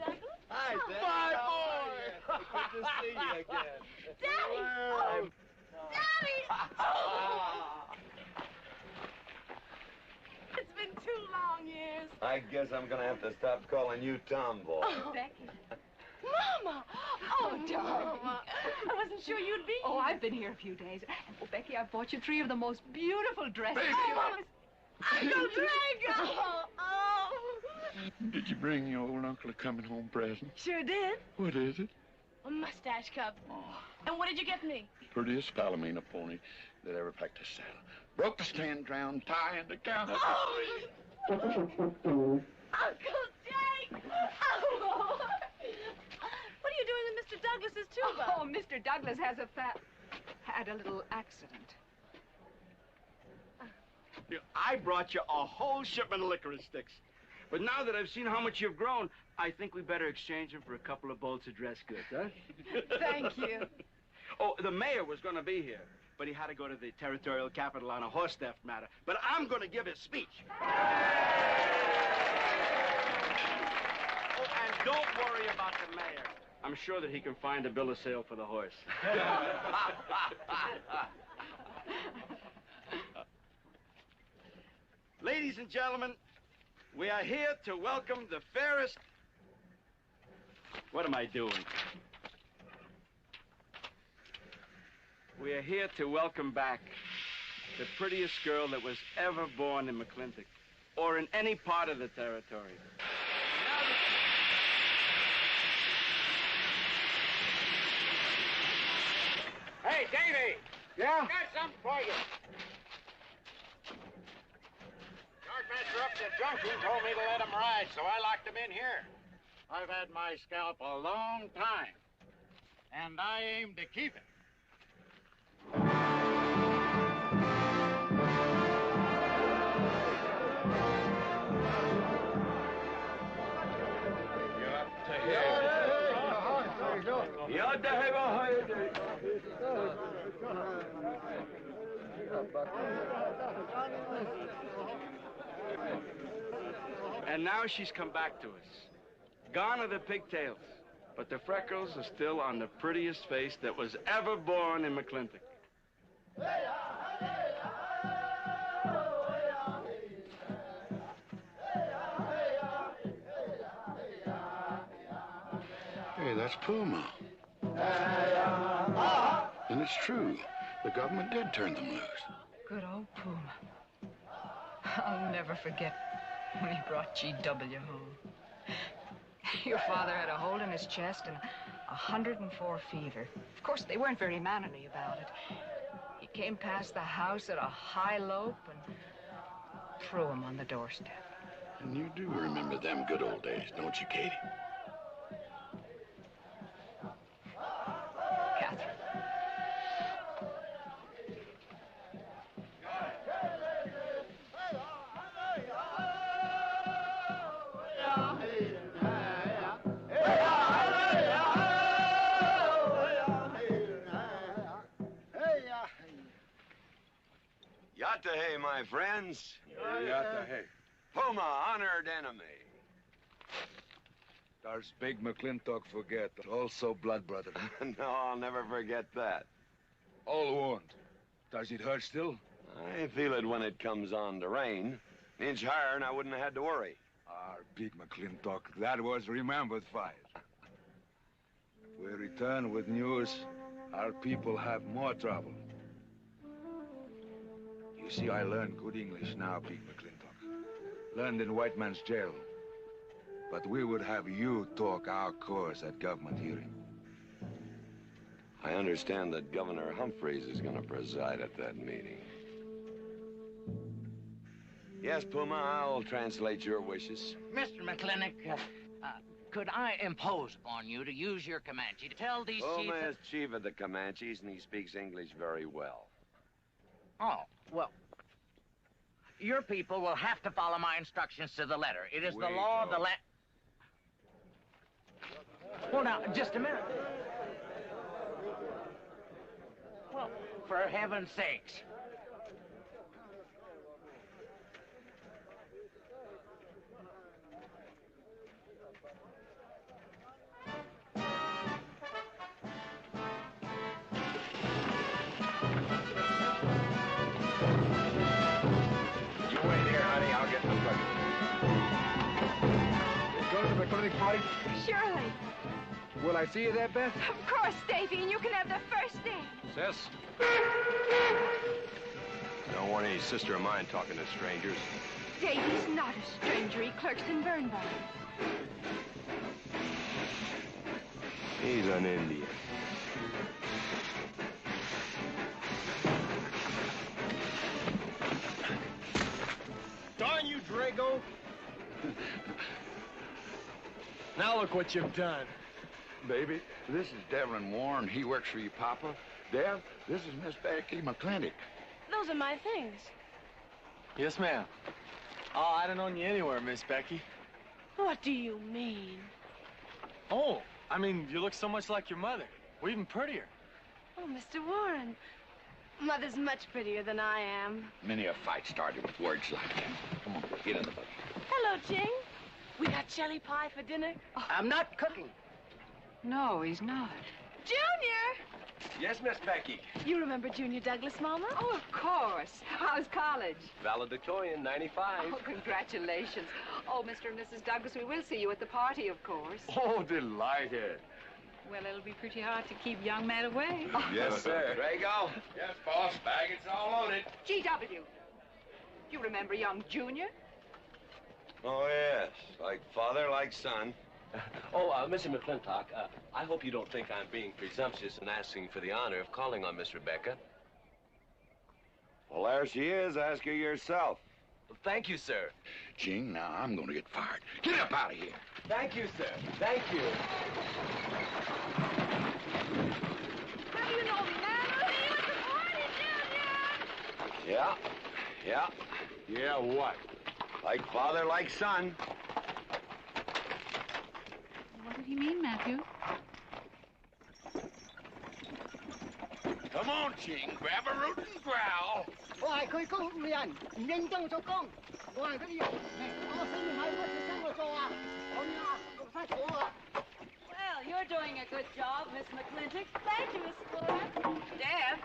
Hi, Dad. My How boy! are you? Good to see you again. Daddy! Well, Daddy! Oh. It's been 2 long years. I guess I'm gonna have to stop calling you Tomboy. Oh, Becky. Mama! Oh, darling. I wasn't sure you'd be here. Oh, I've been here a few days. And, oh, Becky, I bought you 3 of the most beautiful dresses. Baby. Uncle Drago! Oh! Did you bring your old uncle a coming home present? Sure did. What is it? A mustache cup. And what did you get me? Prettiest Palomino pony that ever packed a saddle. Broke the stand, drowned, tie, and the counter. Uncle Jake! Oh. What are you doing with Mr. Douglas's tuba? Oh, Mr. Douglas has had a little accident. I brought you a whole shipment of licorice sticks. But now that I've seen how much you've grown, I think we better exchange them for a couple of bolts of dress goods, huh? Thank you. Oh, the mayor was going to be here, but he had to go to the territorial capital on a horse theft matter. But I'm going to give his speech. Oh, and don't worry about the mayor. I'm sure that he can find a bill of sale for the horse. Ladies and gentlemen, we are here to welcome the fairest... What am I doing? We are here to welcome back the prettiest girl that was ever born in McLintock, or in any part of the territory. Hey, Davy! Yeah? Got something for you. Master up at the junction told me to let him ride, so I locked him in here. I've had my scalp a long time, and I aim to keep it. And now she's come back to us. Gone are the pigtails, but the freckles are still on the prettiest face that was ever born in McLintock. Hey, that's Puma. And it's true. The government did turn them loose. Good old Puma. I'll never forget when he brought G.W. home. Your father had a hole in his chest and 104 fever. Of course, they weren't very mannerly about it. He came past the house at a high lope and threw him on the doorstep. And you do remember them good old days, don't you, Katie? Katherine. friends. Yeah, hey. Puma, honored enemy. Does big McLintock forget? Also blood brother. No, I'll never forget that. All wound. Does it hurt still? I feel it when it comes on to rain. An inch higher and I wouldn't have had to worry. Our big McLintock, that was remembered fight. We return with news. Our people have more trouble. You see, I learned good English now, big McLintock. Learned in white man's jail. But we would have you talk our course at government hearing. I understand that Governor Humphreys is going to preside at that meeting. Yes, Puma, I'll translate your wishes. Mr. McLintock, could I impose upon you to use your Comanche to tell these Puma chiefs... is chief of the Comanches, and he speaks English very well. Oh, well, your people will have to follow my instructions to the letter. It is the law of the land... Well, now, just a minute. Well, for heaven's sakes. You wait here, honey. I'll get the buggy. Go to the clinic party? Surely. Will I see you there, Beth? Of course, Davy, and you can have the first day. Sis? Don't want any sister of mine talking to strangers. Davy's not a stranger. He clerks in Birnbaum. He's an Indian. Darn you, Drago! Now look what you've done. Baby, this is Devlin Warren. He works for you, Papa. Dev, this is Miss Becky McClintock. Those are my things. Yes, ma'am. Oh, I don't know you anywhere, Miss Becky. What do you mean? Oh, I mean, you look so much like your mother. Or even prettier. Oh, Mr. Warren. Mother's much prettier than I am. Many a fight started with words like that. Come on, get in the buggy. Hello, Ching. We got jelly pie for dinner. Oh, I'm not cooking. No, he's not. Junior! Yes, Miss Becky. You remember Junior Douglas, Mama? Oh, of course. How's college? Valedictorian, 95. Oh, congratulations. Oh, Mr. and Mrs. Douglas, we will see you at the party, of course. Oh, delighted. Well, it'll be pretty hard to keep young men away. Yes, sir. Drago? Yes, boss. Bag, it's all loaded. G.W. You remember young Junior? Oh, yes. Like father, like son. Mr. McLintock, I hope you don't think I'm being presumptuous in asking for the honor of calling on Miss Rebecca. Well, there she is. Ask her yourself. Well, thank you, sir. Ching, now I'm going to get fired. Get up out of here. Thank you, sir. Thank you. How do you know me, Nana? See you at the party, Junior! Yeah. Yeah. Yeah, what? Like father, like son. What did he mean, Matthew? Come on, Ching. Grab a root and growl. 我係佢工人，唔認真做工。我係嗰啲人，我死唔係乜嘢生活做啊？我呀，做翻咗啊！ Well, you're doing a good job, Miss McClintock. Thank you, Miss Flora. Deb,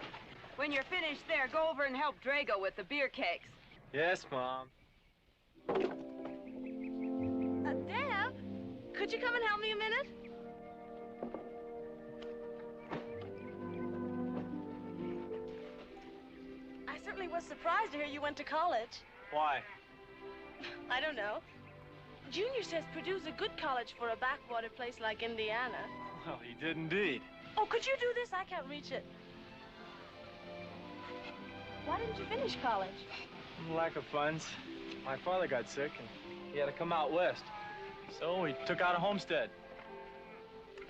when you're finished there, go over and help Drago with the beer cakes. Yes, Mom. Deb, could you come and help me a minute? I certainly was surprised to hear you went to college. Why? I don't know. Junior says Purdue's a good college for a backwater place like Indiana. Well, he did indeed. Oh, could you do this? I can't reach it. Why didn't you finish college? Lack of funds. My father got sick, and he had to come out west. So we took out a homestead.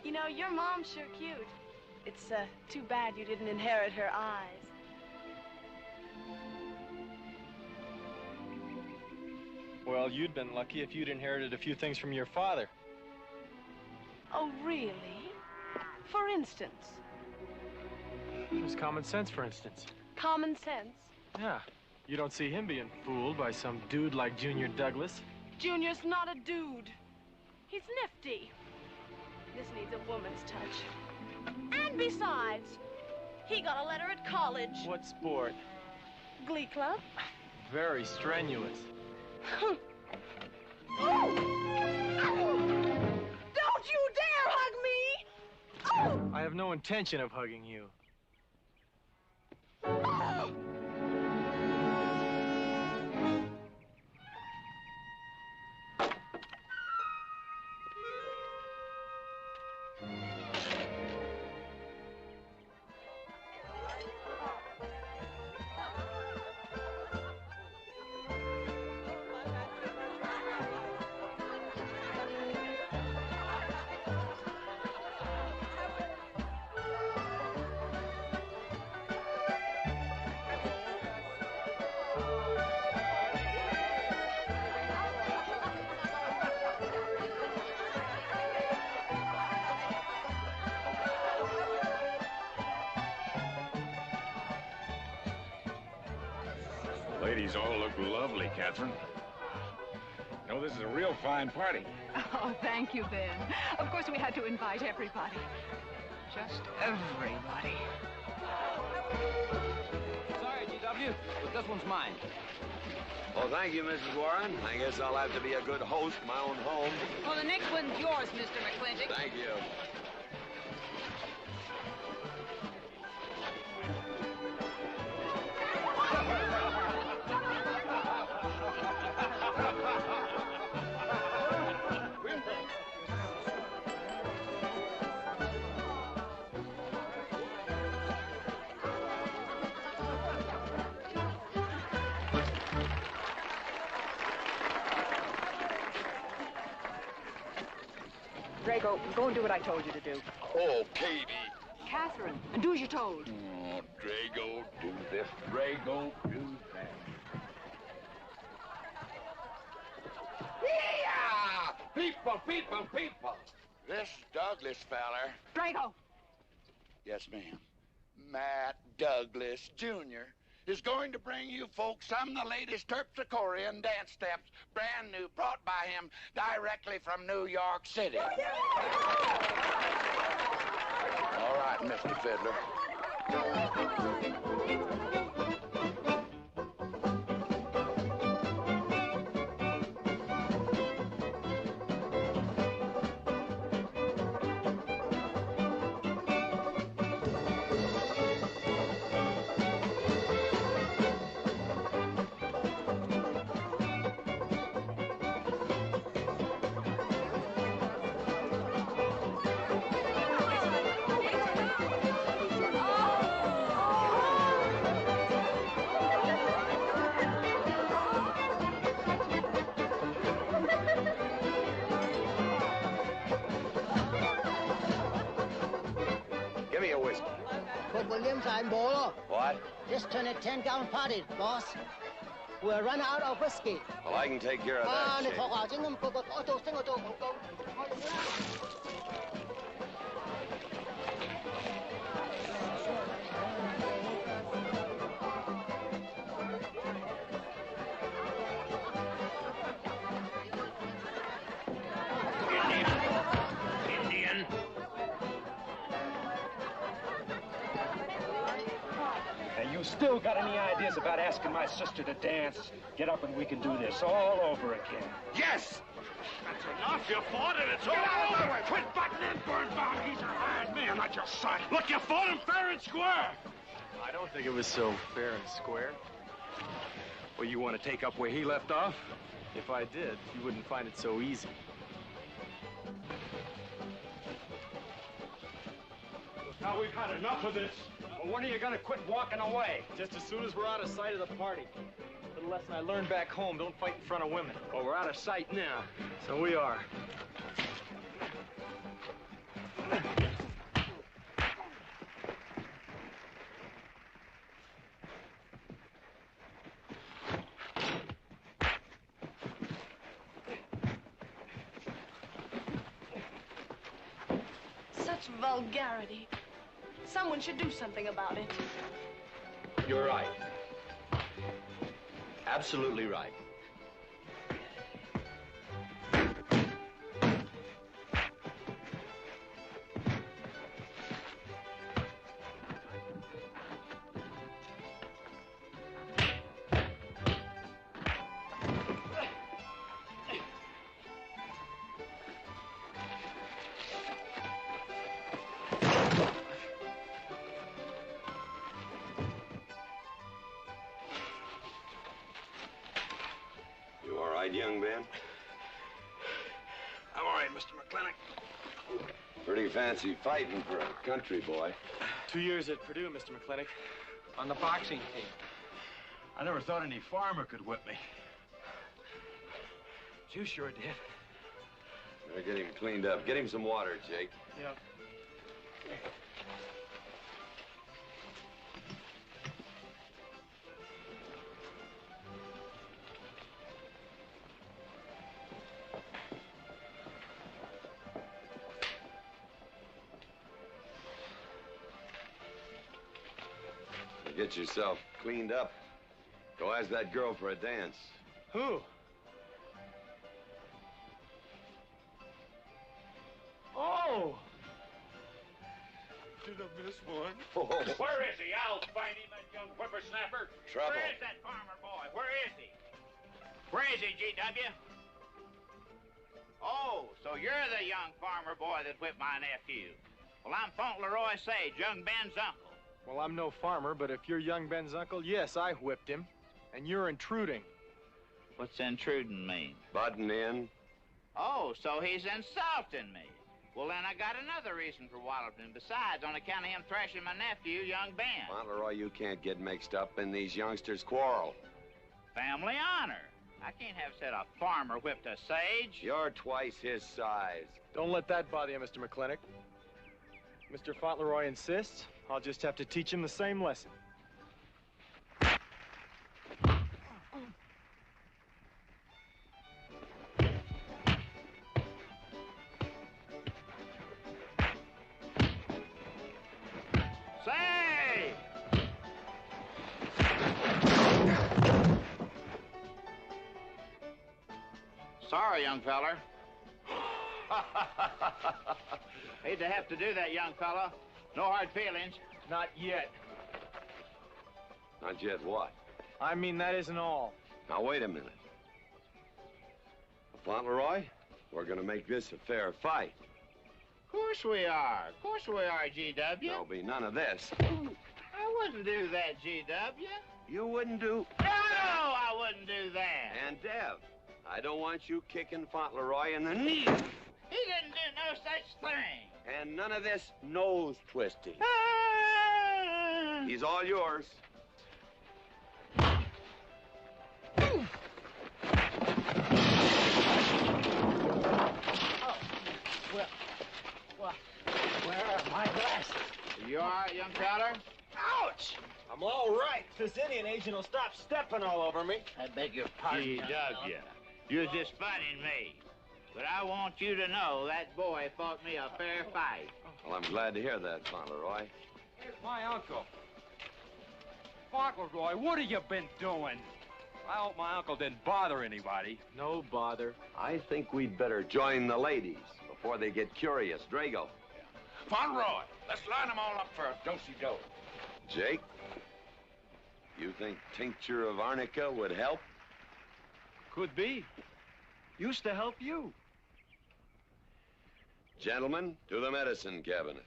You know, your mom's sure cute. It's too bad you didn't inherit her eyes. Well, you'd been lucky if you'd inherited a few things from your father. Oh, really? For instance? It was common sense, for instance. Common sense? Yeah. You don't see him being fooled by some dude like Junior Douglas. Junior's not a dude. He's nifty. This needs a woman's touch. And besides, he got a letter at college. What sport? Glee club. Very strenuous. Don't you dare hug me! I have no intention of hugging you. Ladies all look lovely, Katherine. You know, this is a real fine party. Oh, thank you, Ben. Of course, we had to invite everybody. Just everybody. Sorry, GW, but this one's mine. Well, thank you, Mrs. Warren. I guess I'll have to be a good host, my own home. Well, the next one's yours, Mr. McClintock. Thank you. Drago, go and do what I told you to do. Oh, Katie. Katherine, do as you're told. Oh, Drago, do this. Drago, do that. Yeah! People, people, people. This Douglas feller. Drago! Yes, ma'am. Matt Douglas, Jr. is going to bring you folks some of the latest terpsichorean dance steps, brand new, brought by him directly from New York City. All right, Mr. Fiddler. What? Just turn a 10-gallon party, boss. We'll run out of whiskey. Well, I can take care of that. Shane. Indian. You still got any ideas about asking my sister to dance? Get up and we can do this all over again. Yes! That's enough. You fought it. It's all over. Quit butting in, Birnbaum. He's a hired man, not your son. Look, you fought him fair and square. I don't think it was so fair and square. Well, you want to take up where he left off? If I did, you wouldn't find it so easy. Now we've had enough of this. Well, when are you gonna quit walking away? Just as soon as we're out of sight of the party. Little lesson I learned back home, don't fight in front of women. Well, we're out of sight now, so we are. Such vulgarity. Someone should do something about it. You're right. Absolutely right. Young man? I'm all right, Mr. McLintock. Pretty fancy fighting for a country boy. 2 years at Purdue, Mr. McLintock, on the boxing team. I never thought any farmer could whip me. You sure did. Better get him cleaned up. Get him some water, Jake. Yep. Get yourself cleaned up. Go ask that girl for a dance. Who? Oh! Did I miss one? Oh. Where is he? I'll find him, that young whippersnapper. Trouble. Where is that farmer boy? Where is he? Where is he, G.W.? Oh, so you're the young farmer boy that whipped my nephew. Well, I'm Fauntleroy Sage, young Ben's uncle. Well, I'm no farmer, but if you're young Ben's uncle, yes, I whipped him. And you're intruding. What's intruding mean? Butting in. Oh, so he's insulting me. Well, then I got another reason for walloping him. Besides, on account of him thrashing my nephew, young Ben. Fauntleroy, you can't get mixed up in these youngsters' quarrel. Family honor. I can't have said a farmer whipped a sage. You're twice his size. Don't let that bother you, Mr. McLintock. Mr. Fauntleroy insists. I'll just have to teach him the same lesson. Say! Sorry, young feller. Hate to have to do that, young fella. No hard feelings. Not yet. Not yet what? I mean, that isn't all. Now, wait a minute. Fauntleroy, we're gonna make this a fair fight. Of course we are. Of course we are, G.W. There'll be none of this. I wouldn't do that, G.W. You wouldn't do... No, I wouldn't do that. And Dev, I don't want you kicking Fauntleroy in the knee. He didn't do no such thing. And none of this nose twisting. He's all yours. Well, where are my glasses? You all right, young feller? Ouch! I'm all right. This Indian agent will stop stepping all over me. I beg your pardon. G.W. You're just funning me. But I want you to know that boy fought me a fair fight. Well, I'm glad to hear that, Fauntleroy. Here's my uncle. Fauntleroy, what have you been doing? I hope my uncle didn't bother anybody. No bother. I think we'd better join the ladies before they get curious. Drago. Fauntleroy, let's line them all up for a do-si-do. Jake, you think tincture of arnica would help? Could be. Used to help you. Gentlemen, to the medicine cabinet.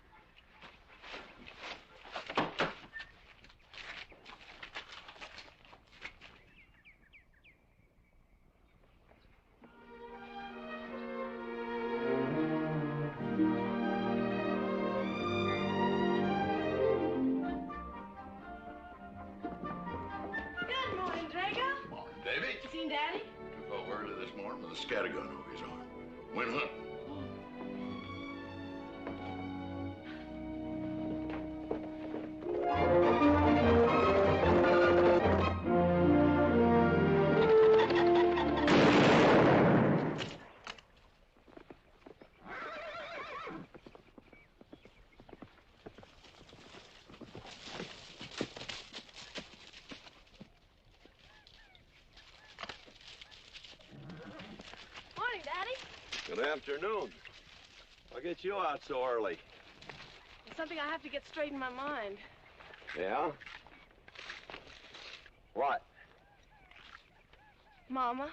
Good morning, Drago. Morning, Davy. You seen Daddy? Took over early this morning with a scattergun over his arm. Went hunting. morning, Daddy. Good afternoon. I'll get you out so early. There's something I have to get straight in my mind. Yeah? What? Mama.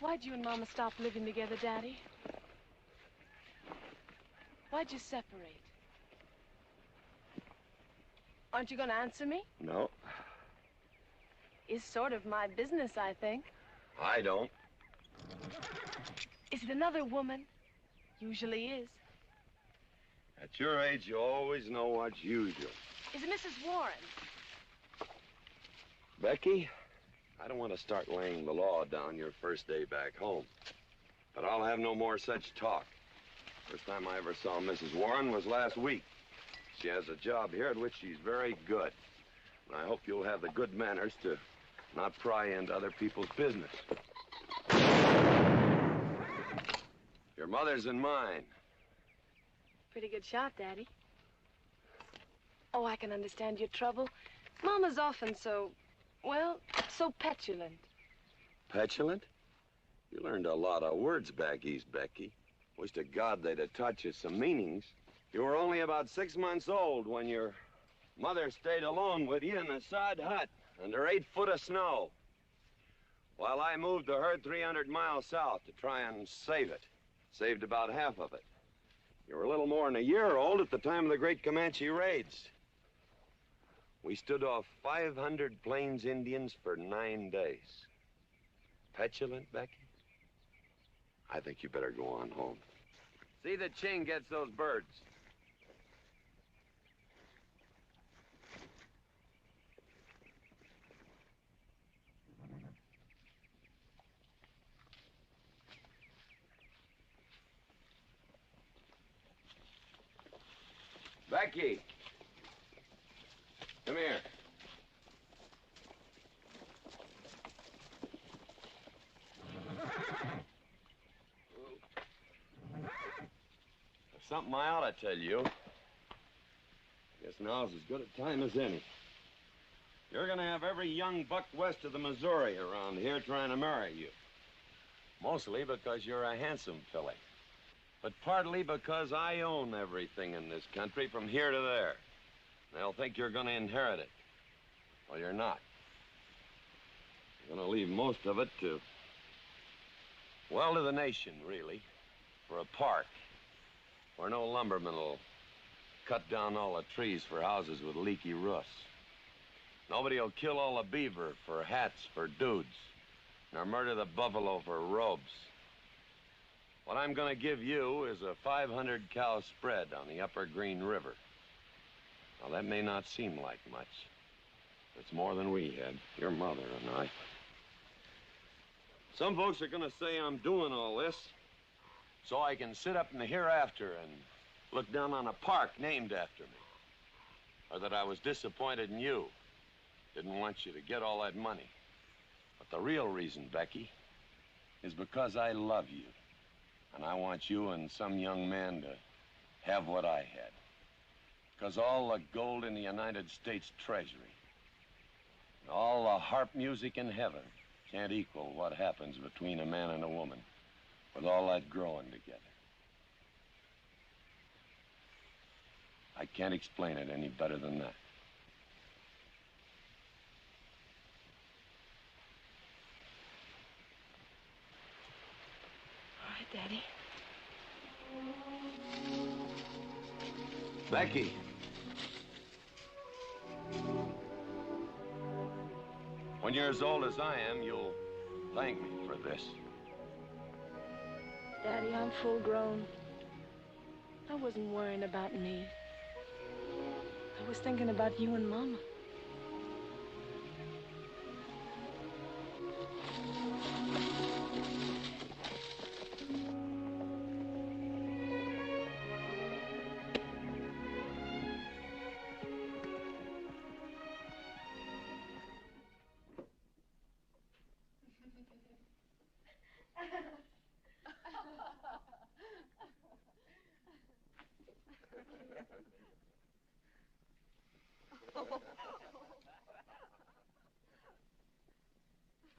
Why'd you and Mama stop living together, Daddy? Why'd you separate? Aren't you going to answer me? No. It's sort of my business, I think. I don't. Is it another woman? Usually is. At your age, you always know what's usual. Is it Mrs. Warren? Becky, I don't want to start laying the law down your first day back home. But I'll have no more such talk. First time I ever saw Mrs. Warren was last week. She has a job here at which she's very good. And I hope you'll have the good manners to not pry into other people's business. Your mother's and mine. Pretty good shot, Daddy. Oh, I can understand your trouble. Mama's often so, well, so petulant. Petulant? You learned a lot of words back east, Becky. Wish to God they'd have taught you some meanings. You were only about 6 months old when your mother stayed alone with you in a sod hut under 8 foot of snow, while I moved the herd 300 miles south to try and save it. Saved about half of it. You were a little more than a year old at the time of the great Comanche raids. We stood off 500 Plains Indians for 9 days. Petulant, Becky? I think you better go on home. See that Ching gets those birds. Becky! Come here. There's something I ought to tell you. Guess now's as good a time as any. You're gonna have every young buck west of the Missouri around here trying to marry you. Mostly because you're a handsome filly. But partly because I own everything in this country from here to there. They'll think you're gonna inherit it. Well, you're not. You're gonna leave most of it to, well, to the nation, really. For a park where no lumberman will cut down all the trees for houses with leaky roofs. Nobody will kill all the beaver for hats for dudes, nor murder the buffalo for robes. What I'm gonna give you is a 500-cow spread on the upper Green River. Now, that may not seem like much. It's more than we had, your mother and I. Some folks are gonna say I'm doing all this so I can sit up in the hereafter and look down on a park named after me. Or that I was disappointed in you. Didn't want you to get all that money. But the real reason, Becky, is because I love you. And I want you and some young man to have what I had. Because all the gold in the United States Treasury, and all the harp music in heaven can't equal what happens between a man and a woman with all that growing together. I can't explain it any better than that. All right, Daddy. Becky. When you're as old as I am, you'll thank me for this. Daddy, I'm full grown. I wasn't worrying about me. I was thinking about you and Mama.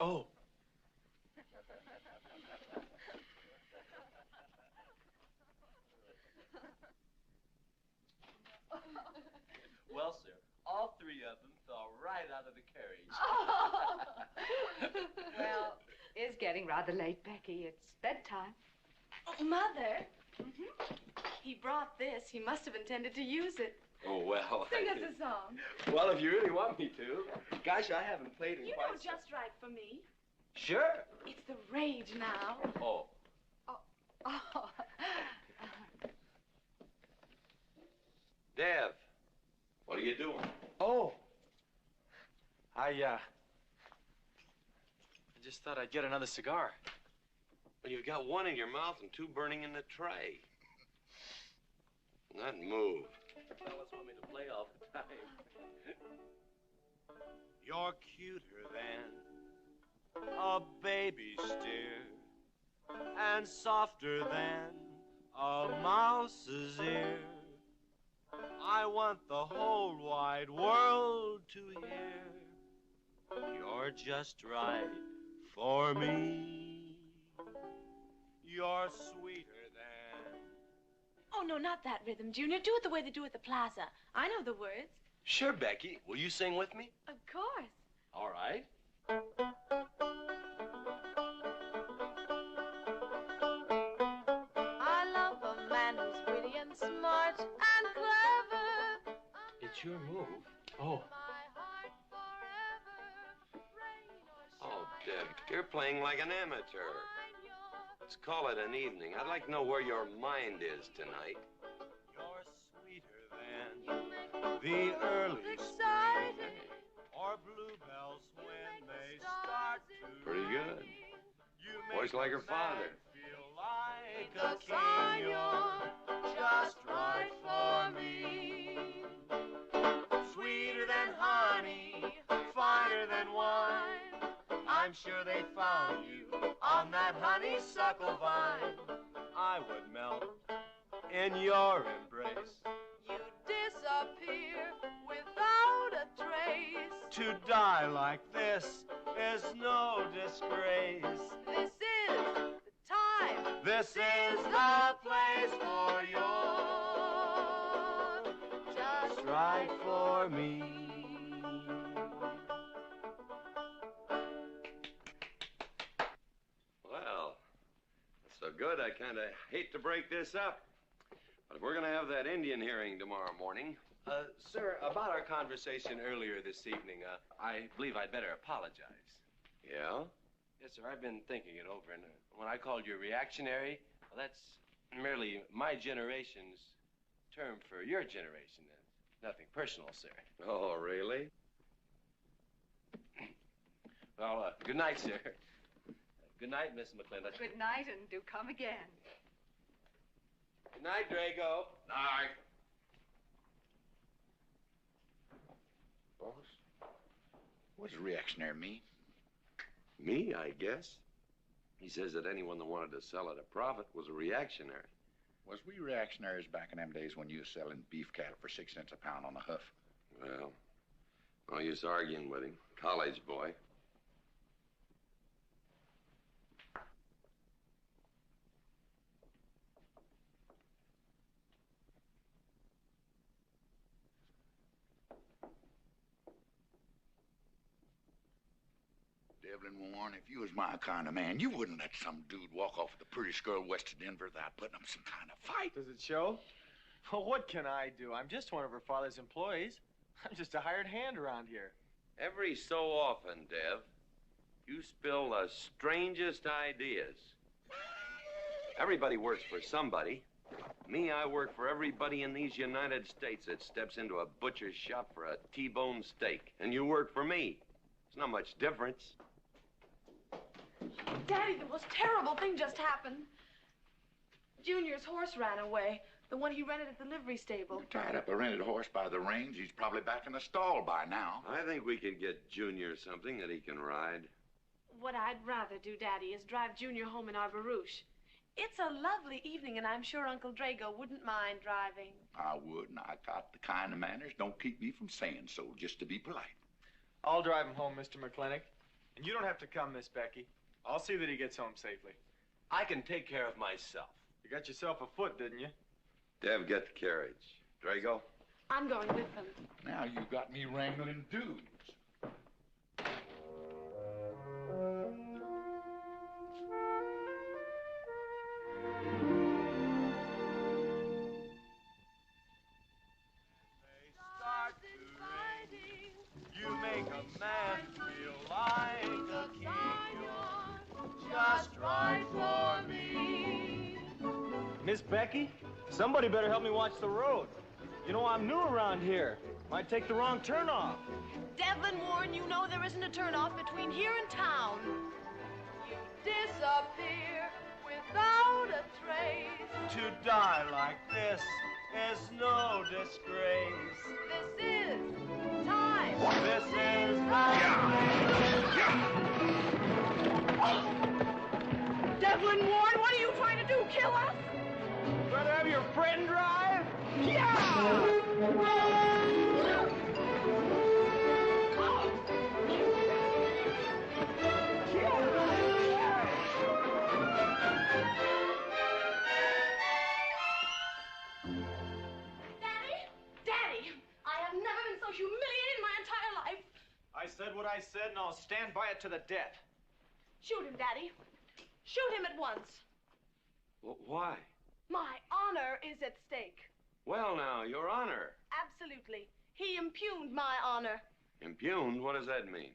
Oh. Well, sir, all three of them fell right out of the carriage. Well, it's getting rather late, Becky. It's bedtime. Oh, Mother. He brought this. He must have intended to use it. Oh, well. Sing us a song. Well, if you really want me to. Gosh, I haven't played in You quite know just right for me. Sure. It's the rage now. Oh. Oh. Dev, what are you doing? Oh. I just thought I'd get another cigar. Well, you've got one in your mouth and two burning in the tray. Not move. Fellas want me to play all the time. You're cuter than a baby steer, and softer than a mouse's ear. I want the whole wide world to hear. You're just right for me. You're sweeter than... Oh, no, not that rhythm, Junior. Do it the way they do at the plaza. I know the words. Sure, Becky. Will you sing with me? Of course. All right. I love a man who's witty and smart and clever. It's your move. Oh. Oh, Deb, you're playing like an amateur. Let's call it an evening. I'd like to know where your mind is tonight. You're sweeter than the early Exciting. or bluebells when they start to Pretty good. You Voice like her father. feel like a king. You're just right for me. Sweeter than honey, finer than wine. I'm sure they found you on that honeysuckle vine. I would melt in your embrace. You disappear without a trace. To die like this is no disgrace. This is the time. This is the place for you. Just Right for me. Well, that's so good, I kind of hate to break this up. But if we're going to have that Indian hearing tomorrow morning... sir, about our conversation earlier this evening, I believe I'd better apologize. Yeah? Yes, sir, I've been thinking it over, and when I called you reactionary, well, that's merely my generation's term for your generation. Nothing personal, sir. Oh, really? Well, good night, sir. Good night, Miss McLintock. Good night, and do come again. Good night, Drago. Night. Boss, what does reactionary mean? Me, I guess. He says that anyone that wanted to sell at a profit was a reactionary. Was we reactionaries back in them days when you was selling beef cattle for 6 cents a pound on the hoof? Well, no use arguing with him. College boy. Devlin Warren, if you was my kind of man, you wouldn't let some dude walk off with the prettiest girl west of Denver without putting up some kind of fight. Does it show? Well, what can I do? I'm just one of her father's employees. I'm just a hired hand around here. Every so often, Dev, you spill the strangest ideas. Everybody works for somebody. Me, I work for everybody in these United States that steps into a butcher's shop for a T-bone steak. And you work for me. It's not much difference. Daddy, the most terrible thing just happened. Junior's horse ran away. The one he rented at the livery stable. Tied up a rented horse by the reins. He's probably back in the stall by now. I think we could get Junior something that he can ride. What I'd rather do, Daddy, is drive Junior home in our barouche. It's a lovely evening, and I'm sure Uncle Drago wouldn't mind driving. I would, and I got the kind of manners don't keep me from saying so, just to be polite. I'll drive him home, Mr. McLintock. And you don't have to come, Miss Becky. I'll see that he gets home safely. I can take care of myself. You got yourself a foot, didn't you? Dev, get the carriage. Drago? I'm going with them. Now you got me wrangling dudes. You make a man feel like a king. You're just right for me. Miss Becky, somebody better help me watch the road. You know, I'm new around here. Might take the wrong turn off. Devlin Warren, you know there isn't a turnoff between here and town. You disappear without a trace. To die like this is no disgrace. This is time. This is time. Devlin Warren, what are you trying to do? Kill us? Rather have your friend drive? Yeah! I said what I said, and I'll stand by it to the death. Shoot him, Daddy. Shoot him at once. Why? My honor is at stake. Well, now, Your Honor. Absolutely. He impugned my honor. Impugned? What does that mean?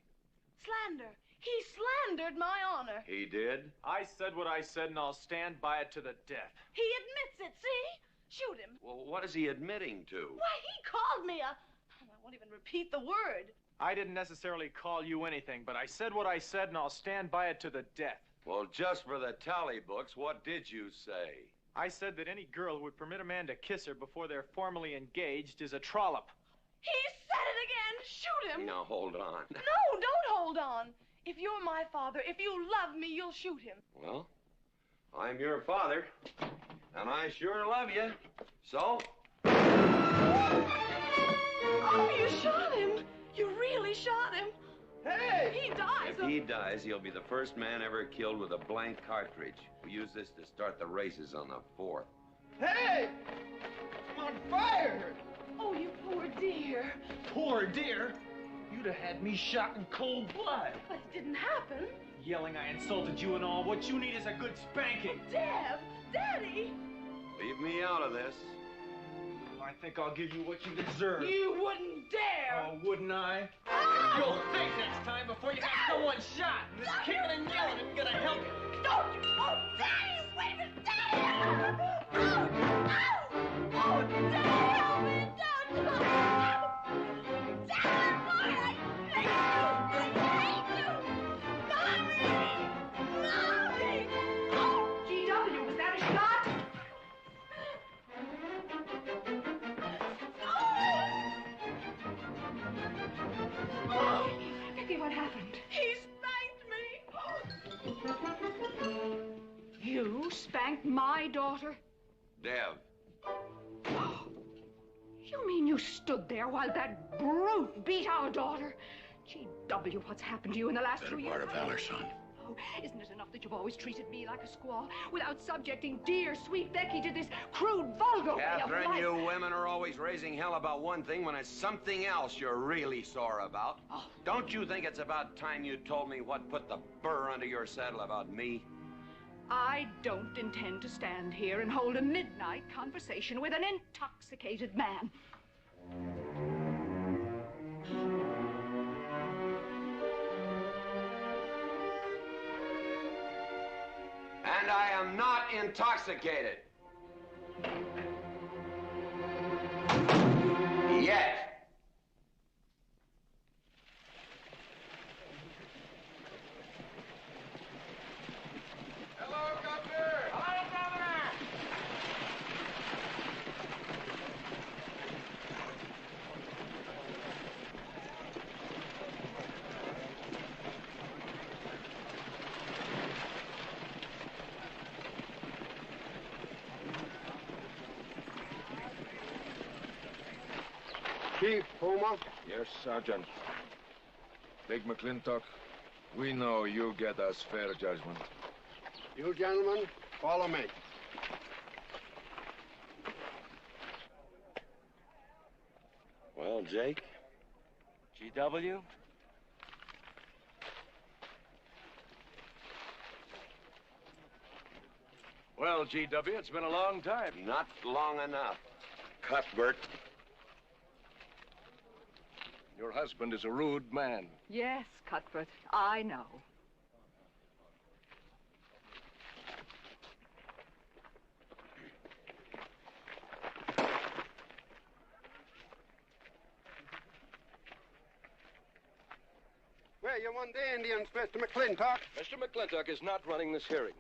Slander. He slandered my honor. He did? I said what I said, and I'll stand by it to the death. He admits it, see? Shoot him. Well, what is he admitting to? Why, he called me a... I won't even repeat the word. I didn't necessarily call you anything, but I said what I said, and I'll stand by it to the death. Well, just for the tally books, what did you say? I said that any girl who would permit a man to kiss her before they're formally engaged is a trollop. He said it again. Shoot him. Now, hold on. No, don't hold on. If you're my father, if you love me, you'll shoot him. Well, I'm your father, and I sure love you. So? Oh, you shot him. You really shot him. Hey! He dies. If he dies, he'll be the first man ever killed with a blank cartridge. We use this to start the races on the 4th. Hey! I'm on fire! Oh, you poor dear. Poor dear? You'd have had me shot in cold blood. But it didn't happen. Yelling I insulted you and all. What you need is a good spanking. Deb! Daddy! Leave me out of this. I think I'll give you what you deserve. You wouldn't dare! Oh, wouldn't I? Ah! You'll think next time before you have someone shot. And this kicking and yelling isn't gonna help you. Don't! Oh, Daddy! Wait a minute! Daddy! Oh, Daddy! Help me! Don't! Daddy, boy, I hate you! I hate you! Mommy! Mommy! Oh, G.W., was that a shot? Oh, Vicky, what happened? He spanked me. You spanked my daughter? Dev. You mean you stood there while that brute beat our daughter? G.W., what's happened to you in the last 2 years? Better part of valor, son. Oh, isn't it enough that you've always treated me like a squaw without subjecting dear, sweet Becky to this crude, vulgar way of Katherine, life? you women are always raising hell about one thing when it's something else you're really sore about. Oh. Don't you think it's about time you told me what put the burr under your saddle about me? I don't intend to stand here and hold a midnight conversation with an intoxicated man. And I am not intoxicated. Yet. Hello, Governor! Hello, Governor! Chief, Puma? Yes, Sergeant. Big McLintock, We know you get us fair judgment. You gentlemen, follow me. Well, Jake? GW? Well, GW, it's been a long time. Not long enough. Cuthbert. Your husband is a rude man. Yes, Cuthbert, I know. Where you want the Indians, Mr. McLintock? Mr. McLintock is not running this hearing.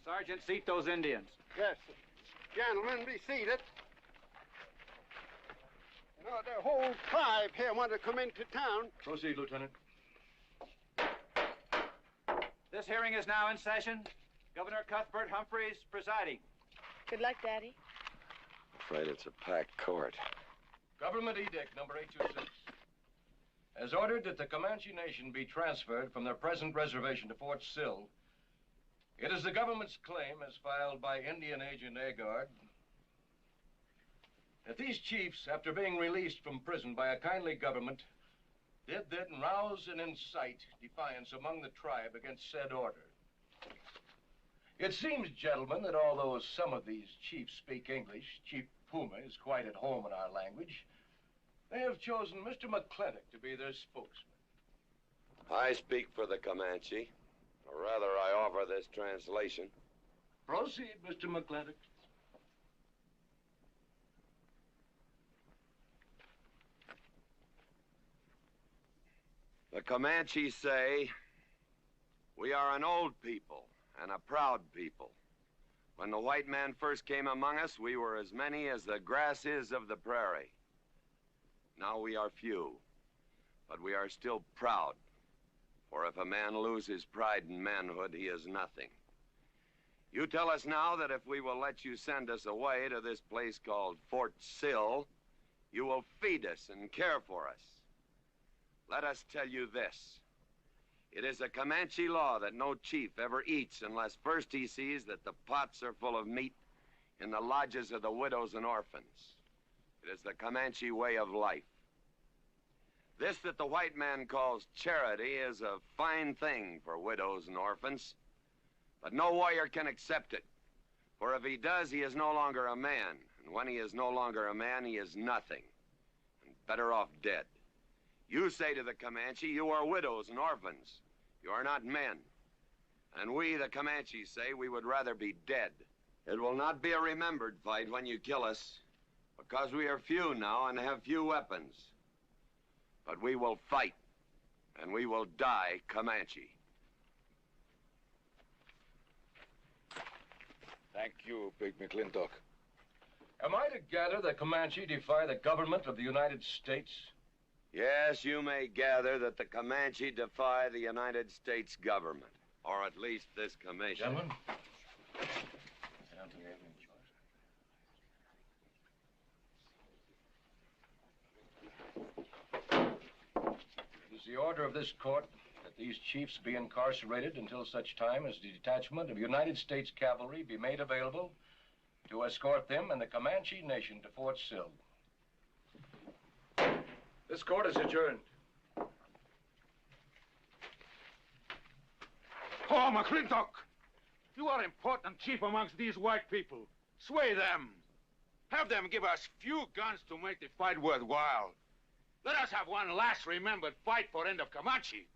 Sergeant, seat those Indians. Yes. Gentlemen, be seated. You know, the whole tribe here want to come into town. Proceed, Lieutenant. This hearing is now in session. Governor Cuthbert Humphreys presiding. Good luck, Daddy. Afraid it's a packed court. Government Edict number 826 has ordered that the Comanche Nation be transferred from their present reservation to Fort Sill. It is the government's claim, as filed by Indian Agent Agard, that these chiefs, after being released from prison by a kindly government, did then rouse and incite defiance among the tribe against said order. It seems, gentlemen, that although some of these chiefs speak English, Chief Puma is quite at home in our language, they have chosen Mr. McLintock to be their spokesman. I speak for the Comanche. Or rather, I offer this translation. Proceed, Mr. McLintock. The Comanche say, we are an old people and a proud people. When the white man first came among us, we were as many as the grass is of the prairie. Now we are few, but we are still proud. For if a man loses pride in manhood, he is nothing. You tell us now that if we will let you send us away to this place called Fort Sill, you will feed us and care for us. Let us tell you this. It is a Comanche law that no chief ever eats unless first he sees that the pots are full of meat in the lodges of the widows and orphans. It is the Comanche way of life. This that the white man calls charity is a fine thing for widows and orphans, but no warrior can accept it. For if he does, he is no longer a man, and when he is no longer a man, he is nothing, and better off dead. You say to the Comanche, you are widows and orphans. You are not men. And we, the Comanche, say we would rather be dead. It will not be a remembered fight when you kill us, because we are few now and have few weapons. But we will fight, and we will die Comanche. Thank you, Big McLintock. Am I to gather that Comanche defy the government of the United States? Yes, you may gather that the Comanche defy the United States government, or at least this commission. Gentlemen. It is the order of this court that these chiefs be incarcerated until such time as the detachment of United States cavalry be made available to escort them and the Comanche Nation to Fort Sill. This court is adjourned. Oh, McLintock! You are important chief amongst these white people. Sway them. Have them give us few guns to make the fight worthwhile. Let us have one last remembered fight for end of Comanche.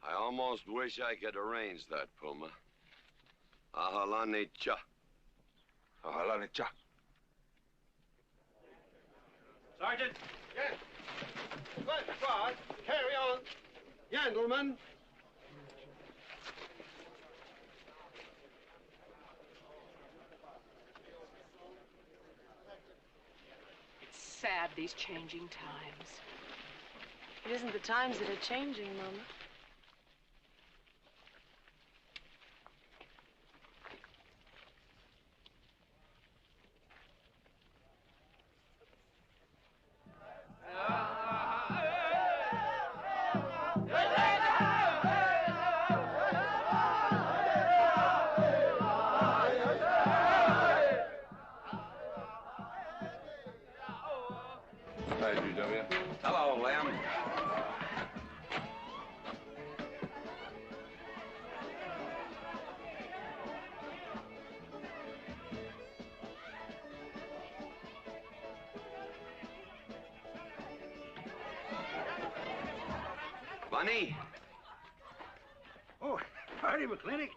I almost wish I could arrange that, Puma. Ahalani cha. Ahalani cha. Sergeant! Yes. Good God. Carry on. Gentlemen. It's sad, these changing times. It isn't the times that are changing, Mama. Hello, Lem. Bunny? Oh, howdy, McLintock.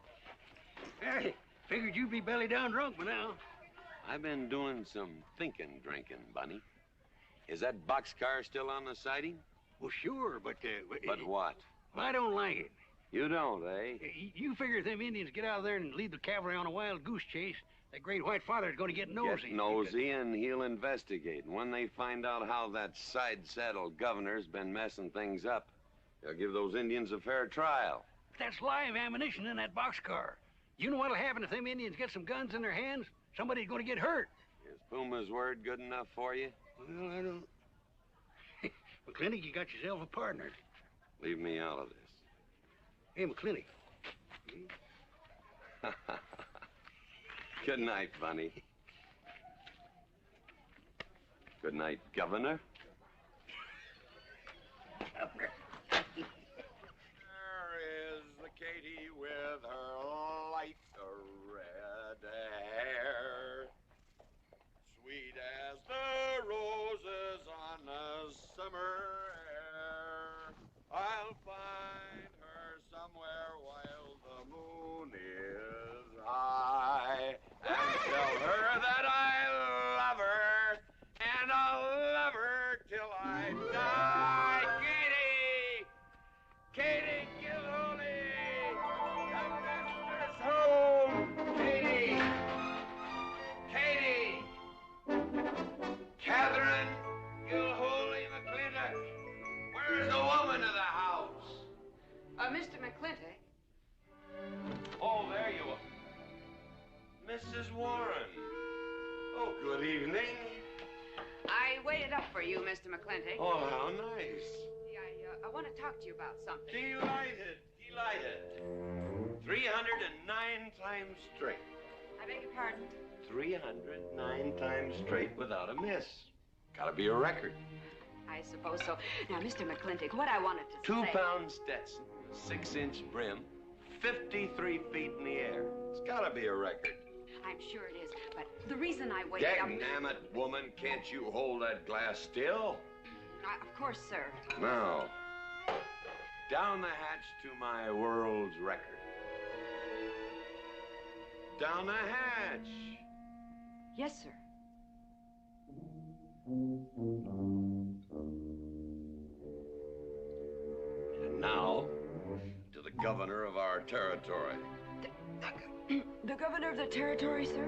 I figured you'd be belly down drunk by now. I've been doing some drinking, Bunny. Is that boxcar still on the siding? Well, sure, but... But what? I don't like it. You don't, eh? You figure if them Indians get out there and lead the cavalry on a wild goose chase, that great white father's going to get nosy. Get nosy, and he'll investigate. And when they find out how that side-saddle governor's been messing things up, they'll give those Indians a fair trial. That's live ammunition in that boxcar. You know what'll happen if them Indians get some guns in their hands? Somebody's going to get hurt. Is Puma's word good enough for you? Well, I don't... McLintock, you got yourself a partner. Leave me out of this. Hey, McLintock. Good night, Bunny. Good night, Governor. There is the Katie with her light red hair, sweet as the roses on a summer air. I'll find her somewhere while the moon is high and tell her that I love her, and I'll love her till I die. Katie! Katie Gilhooly! The master's home! Katie! Katie! Katherine Gilhooly McLintock! Where's the woman of the house? Mr. McLintock. Oh, there you are. Mrs. Warren. Oh, good evening. I waited up for you, Mr. McLintock. Oh, how nice. See, I want to talk to you about something. Delighted. 309 times straight. I beg your pardon? 309 times straight without a miss. Gotta be a record. I suppose so. Now, Mr. McLintock, what I wanted to say... 2-pound Stetson, 6-inch brim, 53 feet in the air. It's gotta be a record. I'm sure it is, but the reason I waited up... Dammit, woman, can't you hold that glass still? Of course, sir. Now, down the hatch to my world's record. Down the hatch. Yes, sir. And now, to the governor of our territory. The governor of the territory, sir?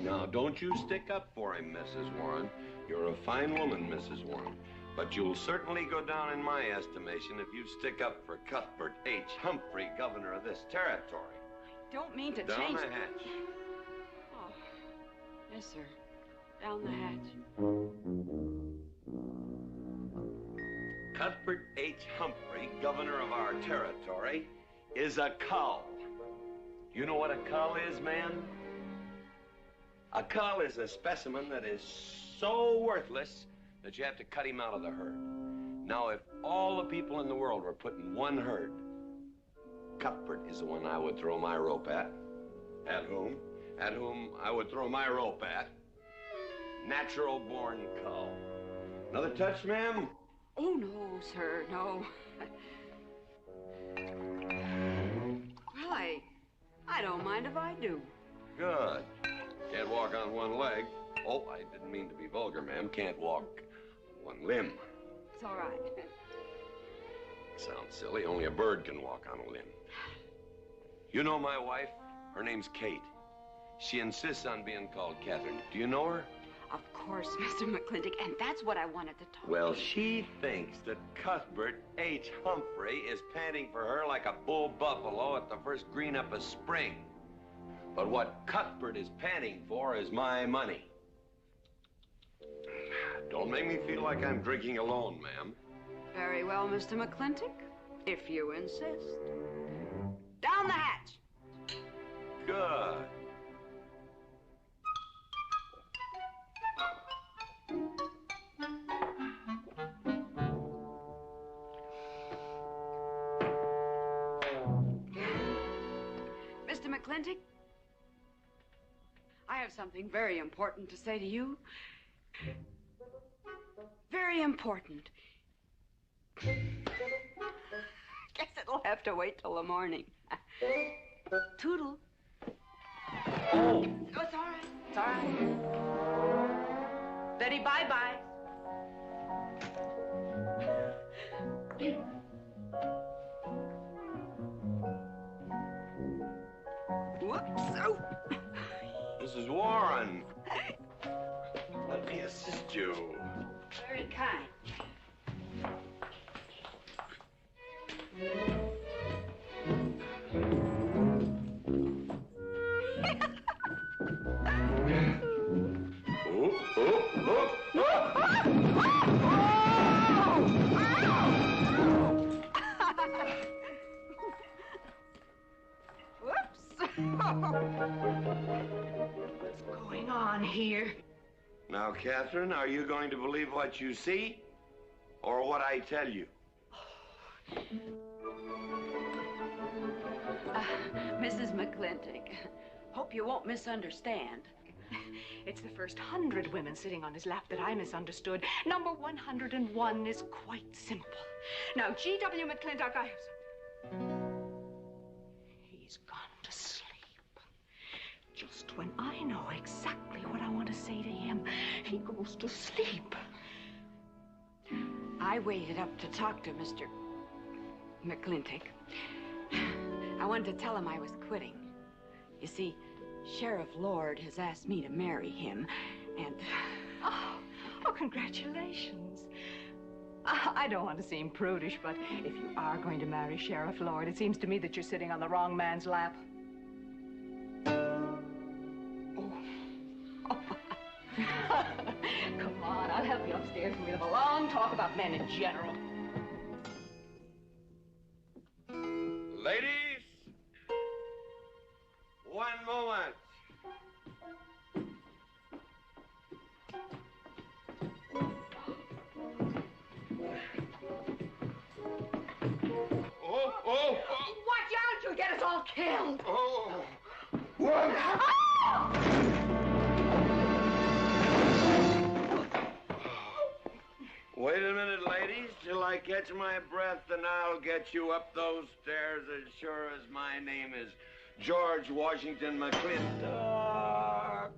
Now, don't you stick up for him, Mrs. Warren. You're a fine woman, Mrs. Warren. But you'll certainly go down in my estimation if you stick up for Cuthbert H. Humphrey, governor of this territory. I don't mean to Down change... the hatch. Oh, yes, sir. Down the hatch. Cuthbert H. Humphrey, governor of our territory, is a cull. You know what a cull is, man? A cull is a specimen that is so worthless that you have to cut him out of the herd. Now, if all the people in the world were put in one herd, Cuthbert is the one I would throw my rope at. At whom I would throw my rope at. Natural-born cull. Another touch, ma'am? Oh, no, sir, no. Well, I don't mind if I do. Good. Can't walk on one leg. Oh, I didn't mean to be vulgar, ma'am. Can't walk one limb. It's all right. Sounds silly. Only a bird can walk on a limb. You know my wife? Her name's Kate. She insists on being called Katherine. Do you know her? Of course, Mr. McLintock, and that's what I wanted to talk Well, to you. she thinks that Cuthbert H. Humphrey is panting for her like a bull buffalo at the first green up of spring. But what Cuthbert is panting for is my money. Don't make me feel like I'm drinking alone, ma'am. Very well, Mr. McLintock, if you insist. Down the hatch. Good. McLintock, I have something very important to say to you. Very important. Guess it'll have to wait till the morning. Toodle. Oh, it's all right. It's all right. Betty, bye-bye. Whoops. Oh. Mrs. Warren. Let me assist you. Very kind. What's going on here? Now, Katherine, are you going to believe what you see or what I tell you? Mrs. McLintock, hope you won't misunderstand. It's the first 100 women sitting on his lap that I misunderstood. Number 101 is quite simple. Now, G.W. McLintock, I have something. He's gone to sleep. Just when I know exactly what I want to say to him, he goes to sleep. I waited up to talk to Mr. McLintock. I wanted to tell him I was quitting. You see, Sheriff Lord has asked me to marry him, and... Oh, congratulations. I don't want to seem prudish, but if you are going to marry Sheriff Lord, it seems to me that you're sitting on the wrong man's lap. Come on, I'll help you upstairs and we'll have a long talk about men in general. Ladies, one moment. Oh! Watch out, you'll get us all killed! Oh! What? Wait a minute, ladies, till I catch my breath, and I'll get you up those stairs as sure as my name is George Washington McLintock.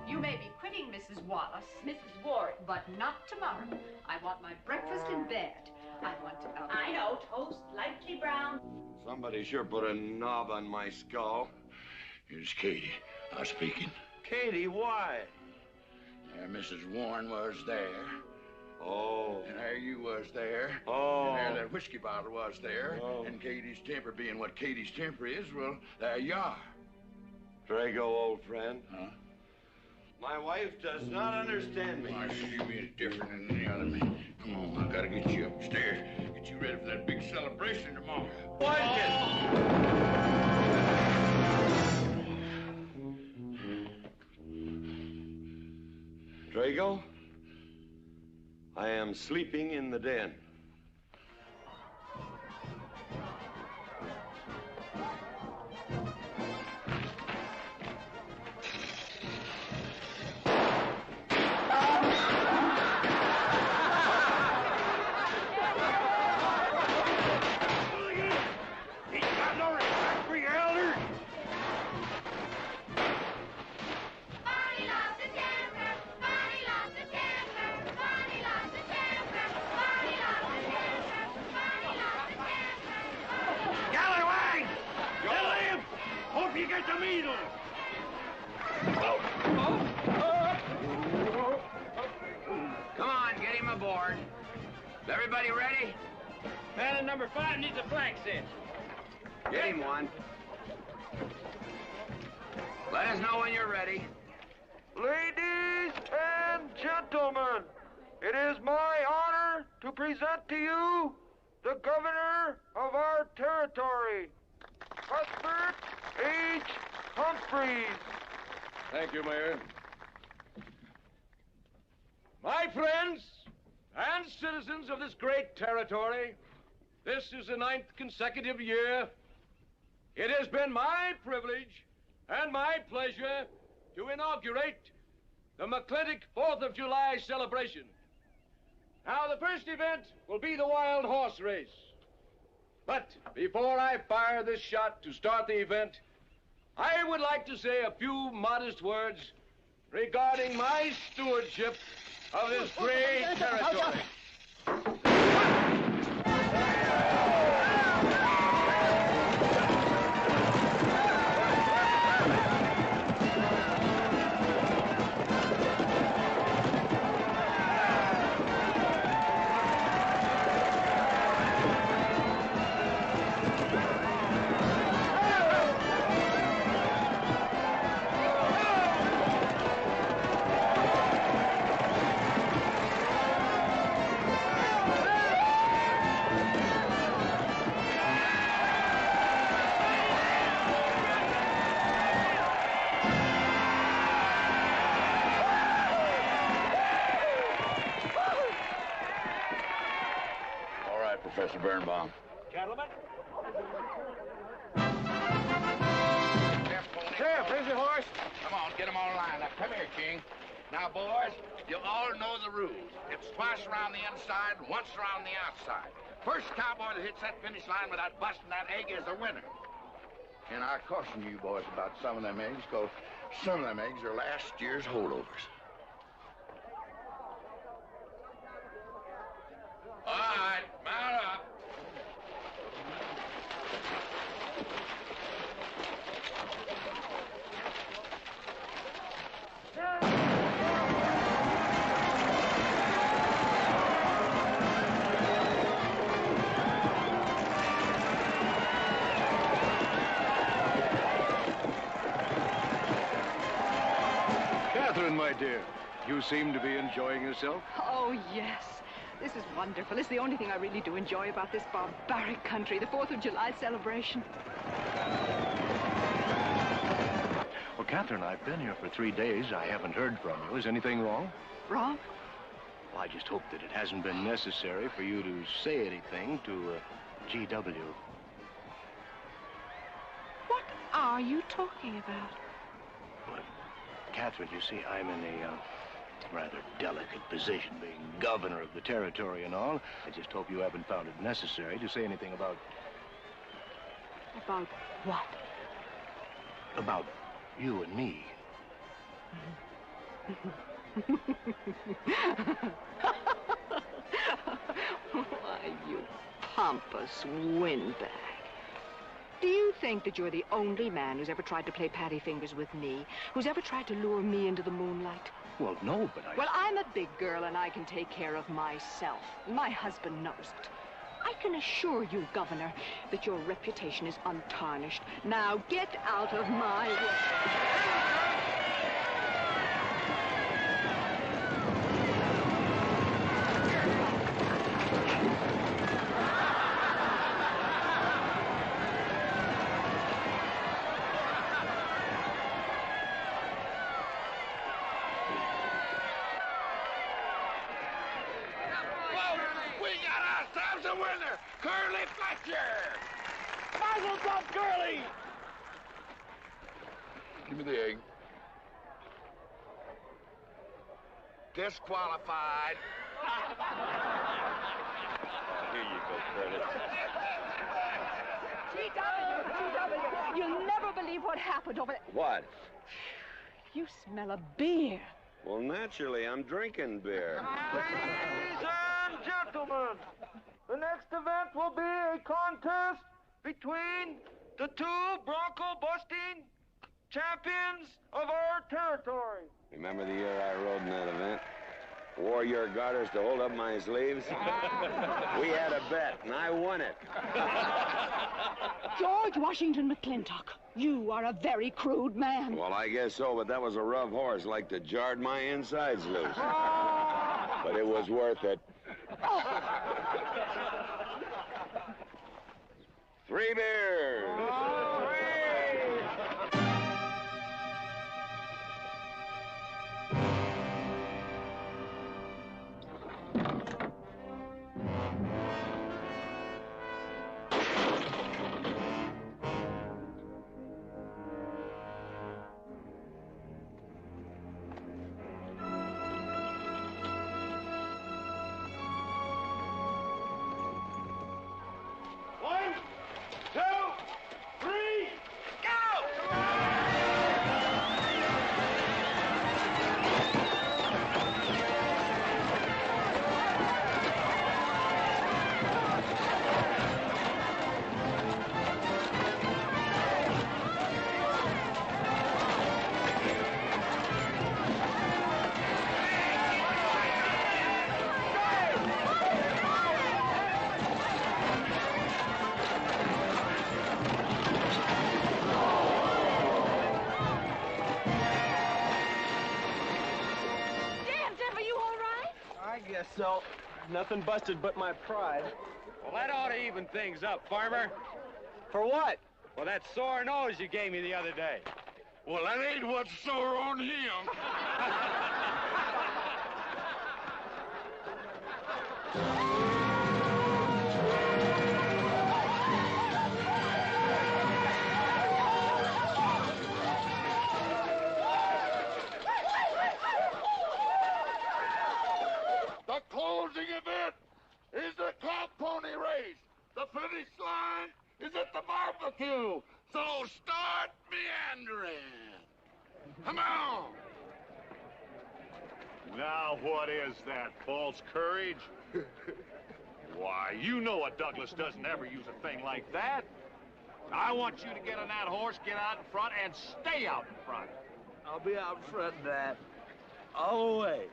You may be quitting, Mrs. Wallace, Mrs. Ward, but not tomorrow. I want my breakfast in bed. I want to... I know, toast, lightly brown. Somebody sure put a knob on my skull. Here's Katie. I'm speaking. Katie, why? There Mrs. Warren was there. Oh. And there you was there. Oh. And there that whiskey bottle was there. Oh. And Katie's temper being what Katie's temper is, well, there you are. Drago, old friend. Huh? My wife does not understand me. Why, she means different than any other man. Come on, I gotta get you upstairs. Get you ready for that big celebration tomorrow. What? Drago, I am sleeping in the den. Come on, get him aboard. Is everybody ready? Man in number 5 needs a flank set. Get him one. Let us know when you're ready. Ladies and gentlemen, it is my honor to present to you the governor of our territory, Cuthbert H. Humphreys. Thank you, Mayor. My friends and citizens of this great territory, this is the 9th consecutive year. It has been my privilege and my pleasure to inaugurate the McLintock 4th of July celebration. Now, the first event will be the wild horse race. But before I fire this shot to start the event, I would like to say a few modest words regarding my stewardship of this great territory. Professor Birnbaum. Gentlemen. Sheriff, here's your horse. Come on, get them all lined up. Come here, King. Now, boys, you all know the rules. It's twice around the inside, once around the outside. First cowboy that hits that finish line without busting that egg is the winner. And I caution you boys about some of them eggs, because some of them eggs are last year's holdovers. All right, mount up. Katherine, my dear, you seem to be enjoying yourself. Oh, yes. This is wonderful. It's the only thing I really do enjoy about this barbaric country, the 4th of July celebration. Well, Katherine, I've been here for 3 days. I haven't heard from you. Is anything wrong? Wrong? Well, I just hope that it hasn't been necessary for you to say anything to GW. What are you talking about? Well, Katherine, you see, I'm in a rather delicate position, being governor of the territory and all. I just hope you haven't found it necessary to say anything about... About what? About you and me. Why, you pompous windbag. Do you think that you're the only man who's ever tried to play patty fingers with me, who's ever tried to lure me into the moonlight? Well, no, but Well, I'm a big girl and I can take care of myself. My husband knows it. I can assure you, Governor, that your reputation is untarnished. Now get out of my way. Give me the egg. Disqualified. Here you go, Curly. GW, you'll never believe what happened over there. What? You smell a beer. Well, naturally, I'm drinking beer. Ladies and gentlemen, the next event will be a contest between the two bronco-busting champions of our territory. Remember the year I rode in that event? Wore your garters to hold up my sleeves? We had a bet, and I won it. George Washington McLintock, you are a very crude man. Well, I guess so, but that was a rough horse, like to jarred my insides loose. But it was worth it. 3 beers. so. Nothing busted but my pride. Well, that ought to even things up, farmer. For what? Well, that sore nose you gave me the other day. Well, that ain't what's sore on him. The closing event is the cow pony race. The finish line is at the barbecue. So start meandering. Come on. Now, what is that, false courage? Why, you know a Douglas doesn't ever use a thing like that. I want you to get on that horse, get out in front, and stay out in front. I'll be out front, Dad. All the way.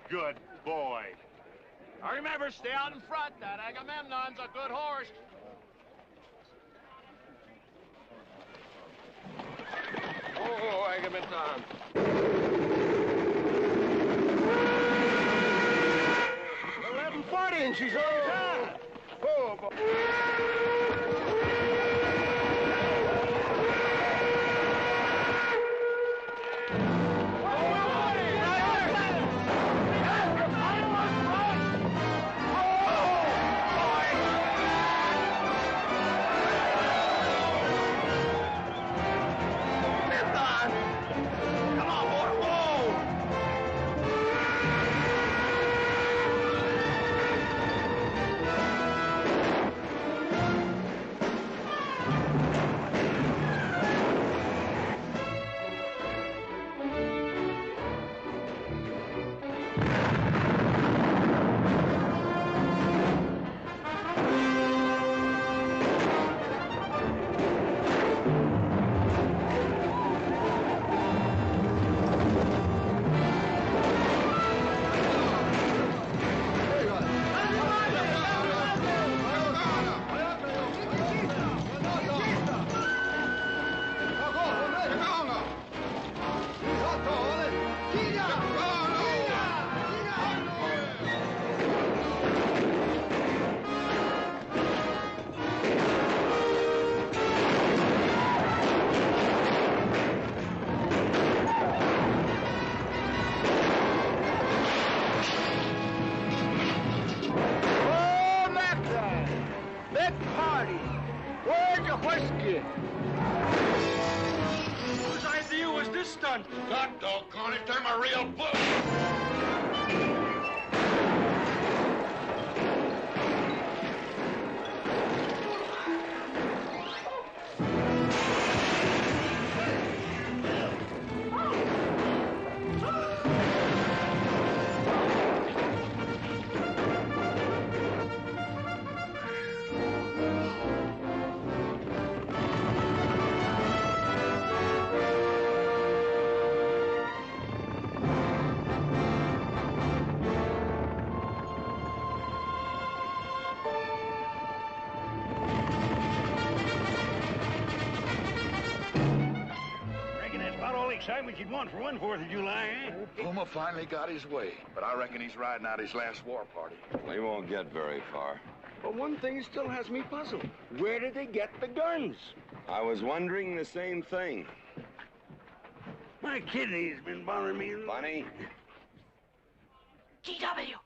Good boy. Now remember, stay out in front. That Agamemnon's a good horse. Oh, Agamemnon. 11:40 and she's on time. Oh, boy. Whose idea was this stunt? God doggone it, I'm a real bull. Excitement you'd want for one 4th of July, eh? Puma finally got his way, but I reckon he's riding out his last war party. He won't get very far. But one thing still has me puzzled. Where did they get the guns? I was wondering the same thing. My kidney's been bothering me. Bunny? GW.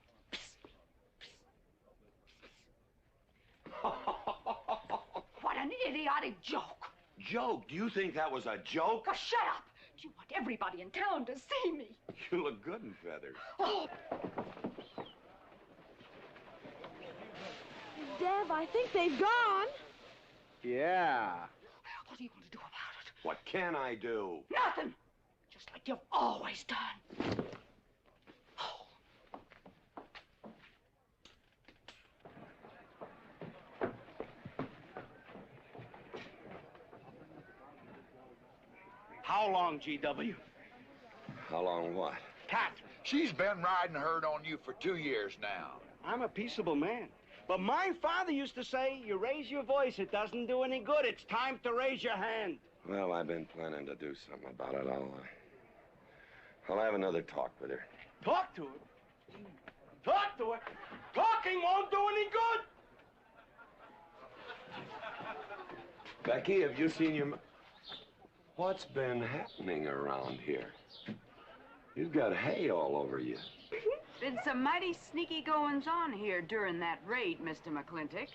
What an idiotic joke. Joke? Do you think that was a joke? Oh, shut up. You want everybody in town to see me. You look good in feathers. Oh. Dev, I think they've gone. Yeah. What are you going to do about it? What can I do? Nothing. Just like you've always done. How long, GW? How long what? Katherine. She's been riding herd on you for 2 years now. I'm a peaceable man. But my father used to say, you raise your voice, it doesn't do any good. It's time to raise your hand. Well, I've been planning to do something about it. I'll have another talk with her. Talk to her? Talk to her? Talking won't do any good. Becky, have you seen your... What's been happening around here? You've got hay all over you. Been some mighty sneaky goings-on here during that raid, Mr. McLintock.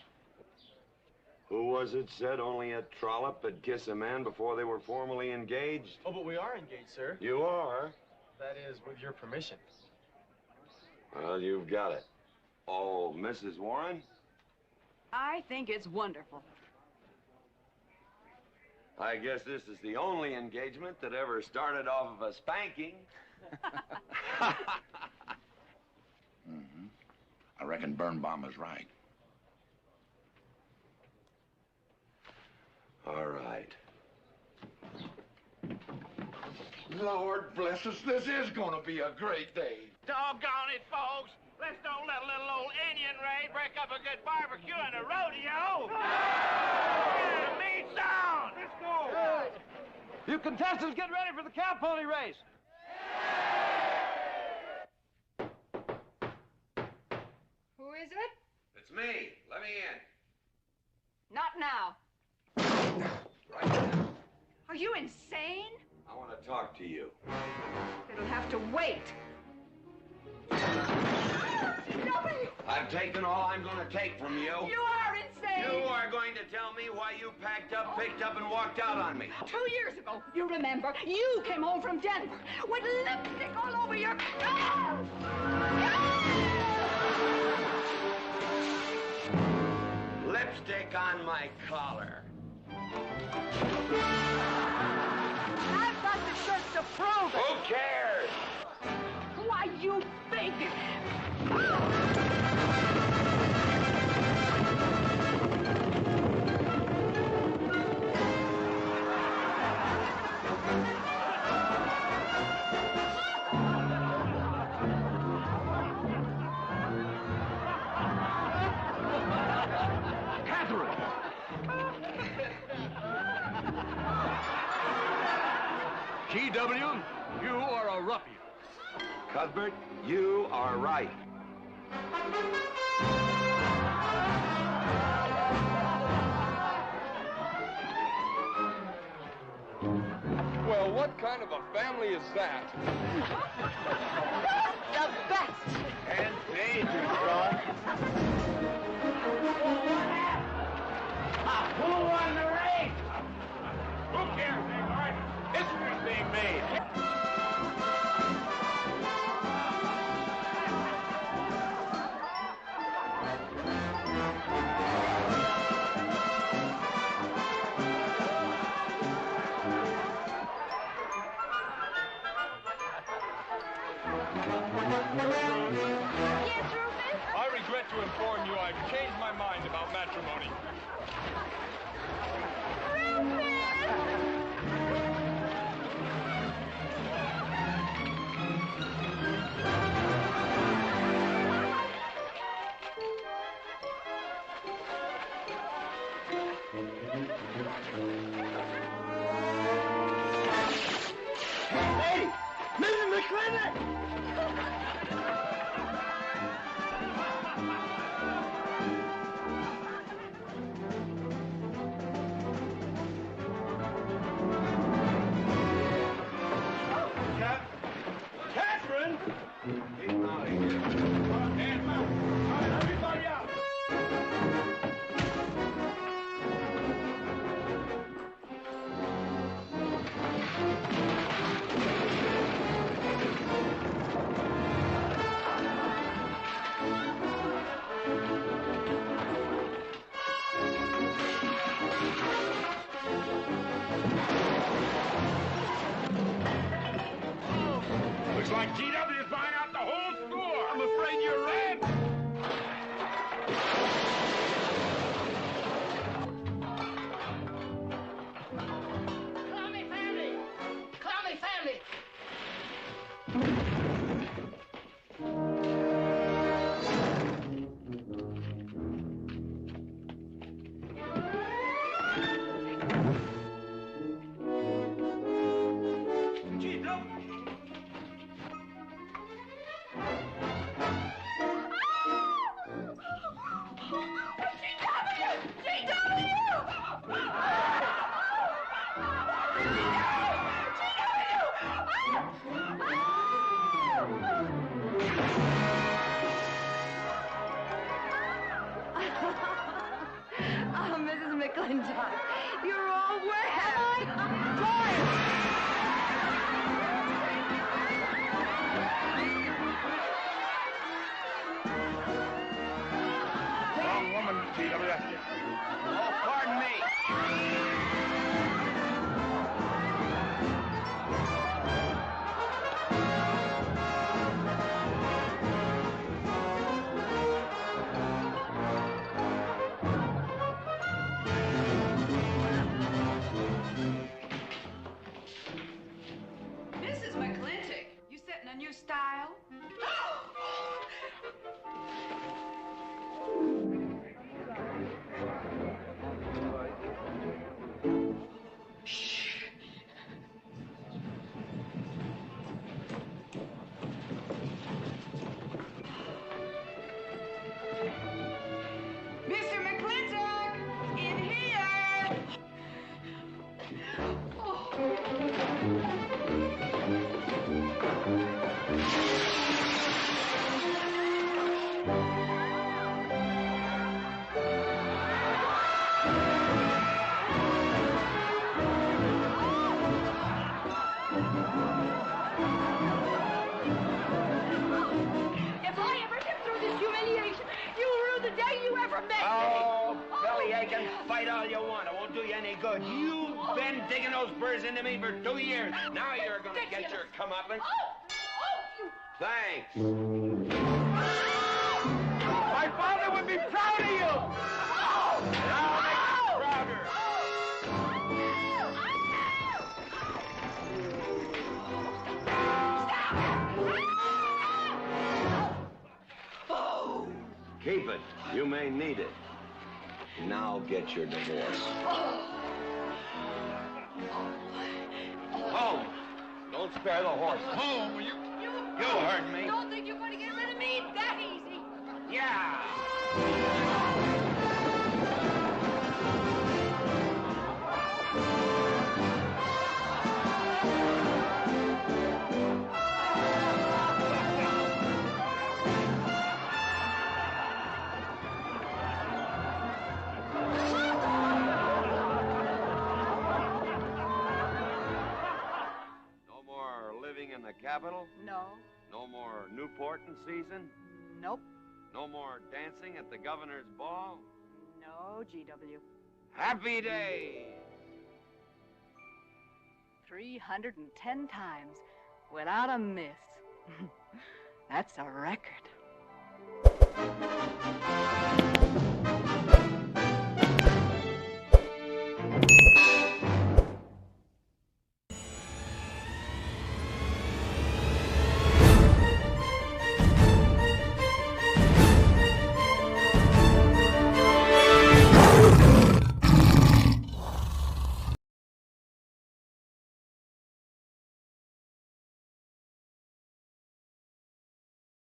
Who was it said only a trollop would kiss a man before they were formally engaged? Oh, but we are engaged, sir. You are? That is, with your permission. Well, you've got it. Oh, Mrs. Warren? I think it's wonderful. I guess this is the only engagement that ever started off of a spanking. Mm-hmm. I reckon Birnbaum is right. All right. Lord bless us, this is gonna be a great day. Doggone it, folks. Let's don't let a little old Indian raid break up a good barbecue and a rodeo. Get the meat down. Let's go. You contestants, get ready for the cow pony race. Who is it? It's me. Let me in. Not now. Are you insane? I want to talk to you. It'll have to wait. I've taken all I'm going to take from you. You are insane. You are going to tell me why you packed up, picked up, and walked out on me. 2 years ago, you remember, you came home from Denver with lipstick all over your... Lipstick on my collar. I've got the shirt to prove it. Who cares? Why, you big... Katherine! G.W., you are a ruffian. Cuthbert, you are right. Well, what kind of a family is that? The best. And danger, son. Who won the race? Who cares, Ingrid? History's being made. I regret to inform you I've changed my mind about matrimony. Hey, Mrs. McLintock! Katherine! Keep him out of here. Hands up. All right, everybody out. Looks like G.W. is buying out the whole store. I'm afraid you're right. Clowny family! Clowny family! McLintock, you're all wet. Wrong woman, G.W. Oh, pardon me. Mrs. McLintock, you setting a new style? Mr. McLintock, in here! If I ever get through this humiliation, you'll rue the day you ever met me. Oh, belly aching, fight all you want. It won't do you any good. You've been digging those burrs into me for 2 years. Now you're gonna get your comeuppance. Thanks. My father would be proud of you! Now make him prouder. Keep it. You may need it. Now get your divorce. Home. Don't spare the horse. Home, you heard me. Don't think you're going to get rid of me that easy. Yeah. No more living in the capital? No. No more Newport in season? Nope. No more dancing at the governor's ball? No, GW. Happy days. 310 times without a miss. That's a record.